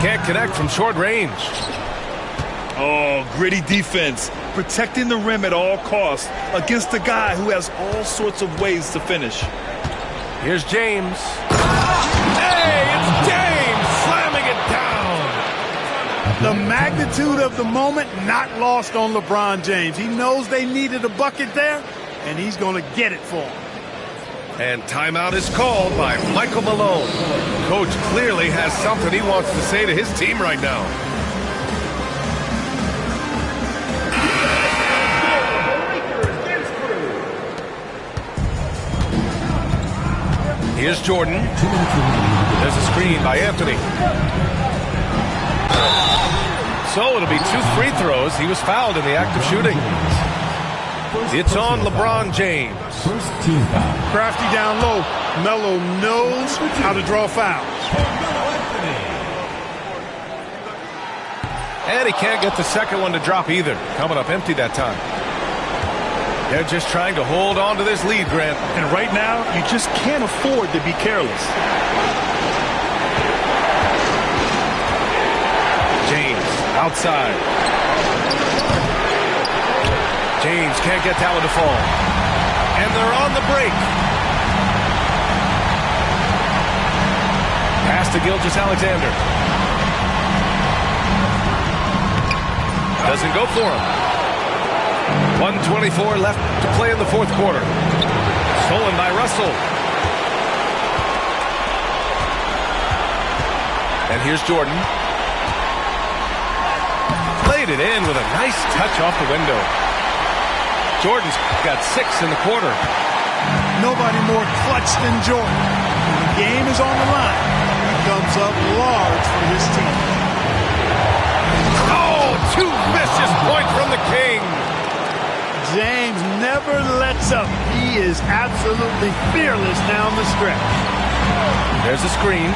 Can't connect from short range. Oh, gritty defense. Protecting the rim at all costs against a guy who has all sorts of ways to finish. Here's James. Hey, it's James slamming it down. The magnitude of the moment not lost on LeBron James. He knows they needed a bucket there, and he's going to get it for them. And timeout is called by Michael Malone. Coach clearly has something he wants to say to his team right now. Here's Jordan. There's a screen by Anthony. So it'll be 2 free throws. He was fouled in the act of shooting. It's on LeBron James. Crafty down low. Melo knows how to draw fouls. And he can't get the second one to drop either. Coming up empty that time. They're just trying to hold on to this lead, Grant. And right now, you just can't afford to be careless. James outside. James can't get that one to fall. And they're on the break. Pass to Gilgeous-Alexander. Doesn't go for him. 1:24 left to play in the fourth quarter. Stolen by Russell. And here's Jordan. Played it in with a nice touch off the window. Jordan's got 6 in the quarter. Nobody more clutch than Jordan. When the game is on the line, he comes up large for his team. Oh, 2 vicious points from the King. James never lets up. He is absolutely fearless down the stretch. There's a screen.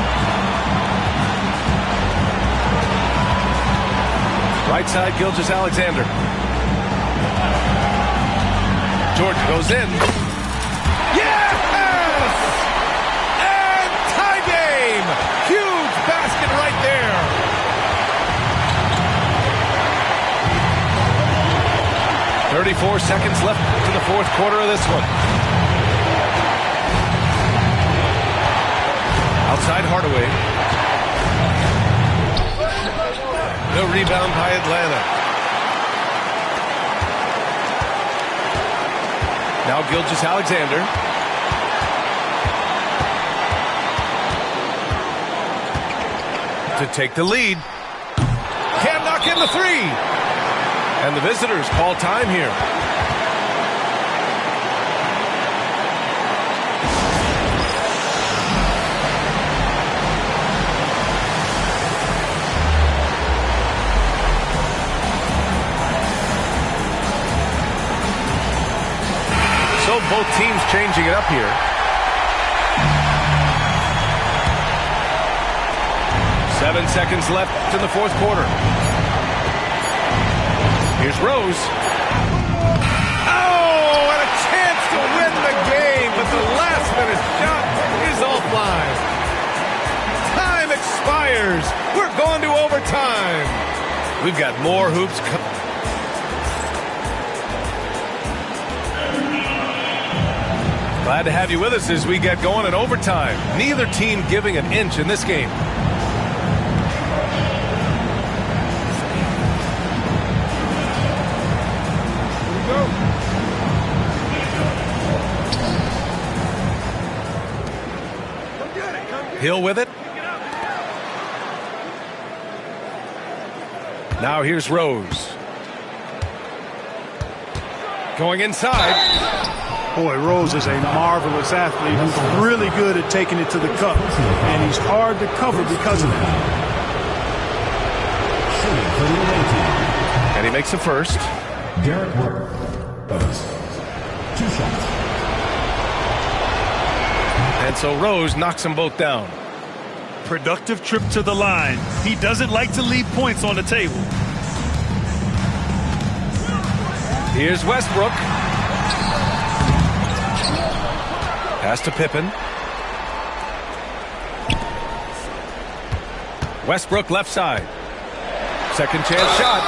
Right side, Gilgeous-Alexander. Jordan goes in. Yes! And tie game! Huge basket right there. .34 seconds left to the fourth quarter of this one. Outside Hardaway. No rebound by Atlanta. Now Gilgeous-Alexander. To take the lead. Can't knock in the 3. And the visitors call time here. So both teams changing it up here. Seven seconds left in the fourth quarter. Here's Rose. Oh, and a chance to win the game, but the last-minute shot is offline. Time expires. We're going to overtime. We've got more hoops coming. Glad to have you with us as we get going in overtime. Neither team giving an inch in this game. Hill with it. Now here's Rose. Going inside. Boy, Rose is a marvelous athlete who's really good at taking it to the cup. And he's hard to cover because of that. And he makes the first. Derek Work. 2 shots. And so Rose knocks them both down. Productive trip to the line. He doesn't like to leave points on the table. Here's Westbrook. Pass to Pippen. Westbrook left side. Second chance shot.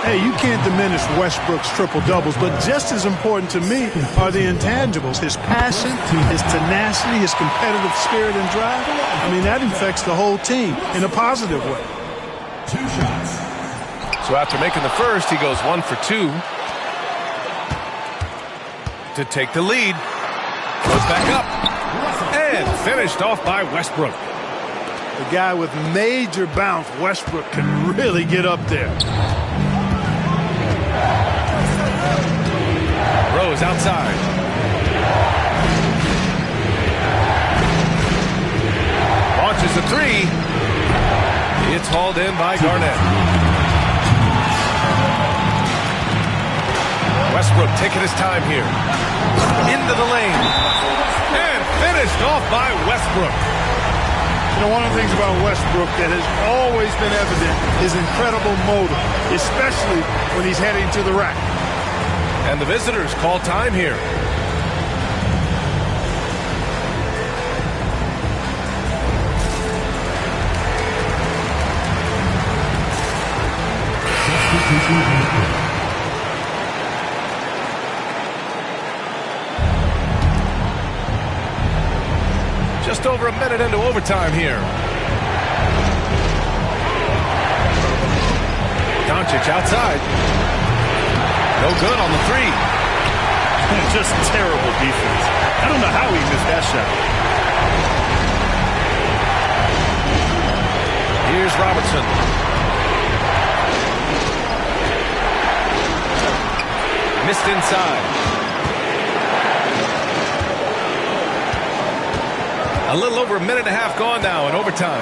Hey, you can't diminish Westbrook's triple-doubles, but just as important to me are the intangibles. His passion, his tenacity, his competitive spirit and drive. I mean, that infects the whole team in a positive way. 2 shots. So after making the first, he goes 1 for 2. To take the lead. Goes back up. And finished off by Westbrook. The guy with major bounce, Westbrook, can really get up there. Rose outside. Launches a 3. It's hauled in by Garnett. Westbrook taking his time here. Into the lane. And finished off by Westbrook. You know, one of the things about Westbrook that has always been evident is incredible motor, especially when he's heading to the rack. And the visitors call time here. Just over a minute into overtime here. Doncic outside. No good on the three. Just terrible defense. I don't know how he missed that shot. Here's Robertson. Missed inside. A little over a minute and a half gone now in overtime.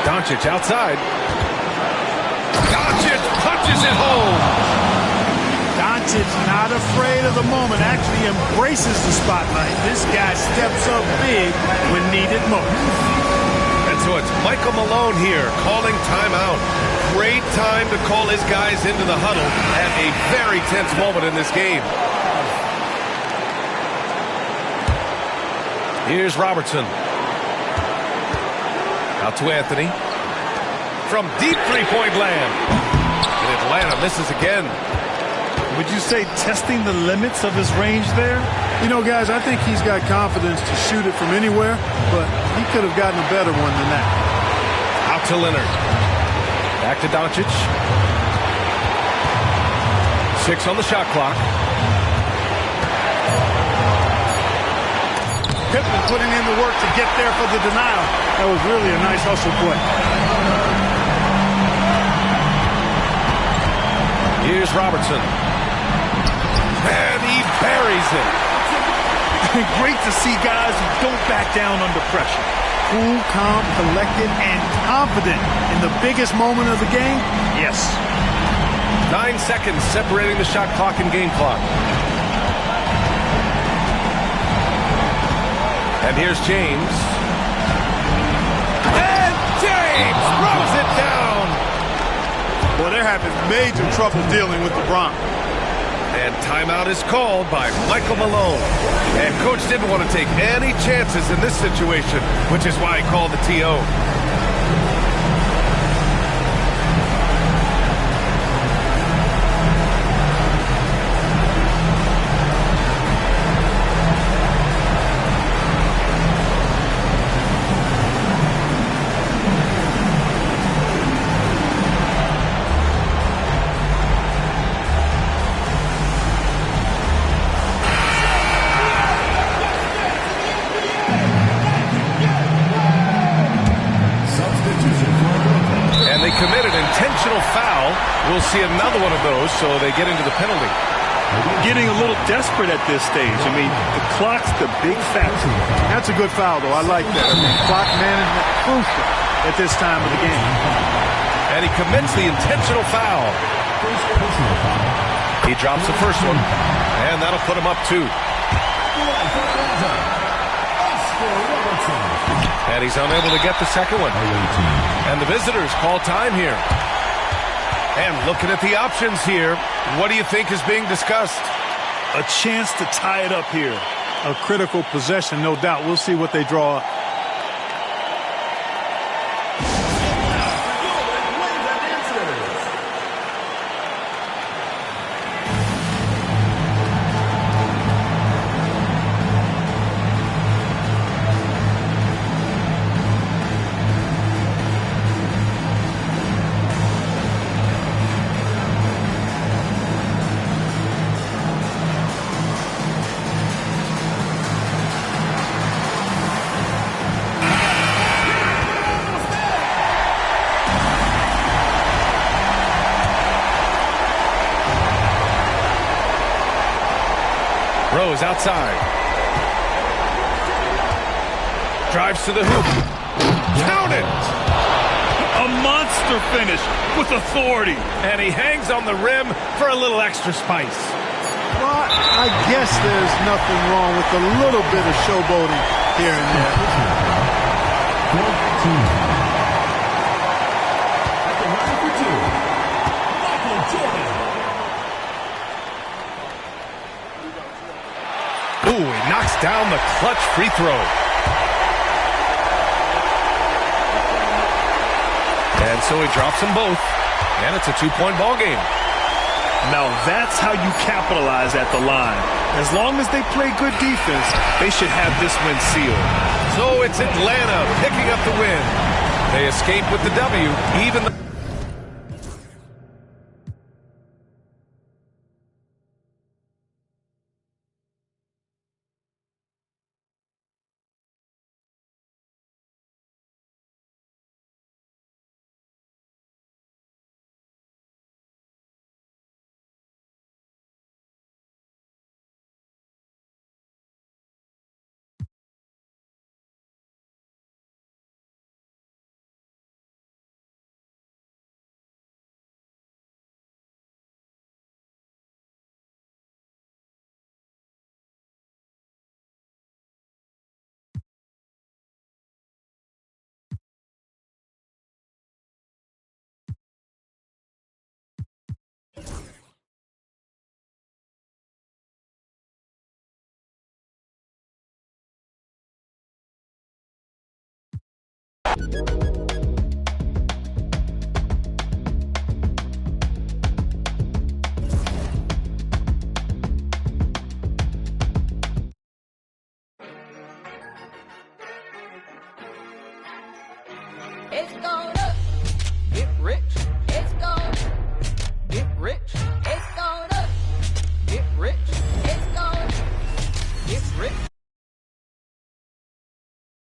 Doncic outside. Doncic punches it home. Doncic not afraid of the moment, actually embraces the spotlight. This guy steps up big when needed most. And so it's Michael Malone here calling timeout. Great time to call his guys into the huddle at a very tense moment in this game. Here's Robertson. Out to Anthony. From deep three-point land. And Atlanta misses again. Would you say testing the limits of his range there? You know, guys, I think he's got confidence to shoot it from anywhere, but he could have gotten a better one than that. Out to Leonard. Back to Doncic. 6 on the shot clock. Pippen putting in the work to get there for the denial. That was really a nice hustle play. Here's Robertson. And he buries it. Great to see guys who don't back down under pressure. Cool, calm, collected, and confident in the biggest moment of the game? Yes. 9 seconds separating the shot clock and game clock. And here's James. And James throws it down. Boy, they're having major trouble dealing with LeBron. And timeout is called by Michael Malone. And coach didn't want to take any chances in this situation, which is why he called the TO. We'll see another one of those, so they get into the penalty. Getting a little desperate at this stage. I mean, the clock's the big factor. That's a good foul, though. I like that. I mean, clock management crucial at this time of the game. And he commits the intentional foul. He drops the first one, and that'll put him up 2. And he's unable to get the second one. And the visitors call time here. And looking at the options here, what do you think is being discussed? A chance to tie it up here. A critical possession, no doubt. We'll see what they draw up. Rose outside. Drives to the hoop. Count it! A monster finish with authority. And he hangs on the rim for a little extra spice. Well, I guess there's nothing wrong with a little bit of showboating here and there. At the line for two, Michael Jordan. Ooh, he knocks down the clutch free throw. And so he drops them both. And it's a two-point ball game. Now that's how you capitalize at the line. As long as they play good defense, they should have this win sealed. So it's Atlanta picking up the win. They escape with the W, even though... It's gonna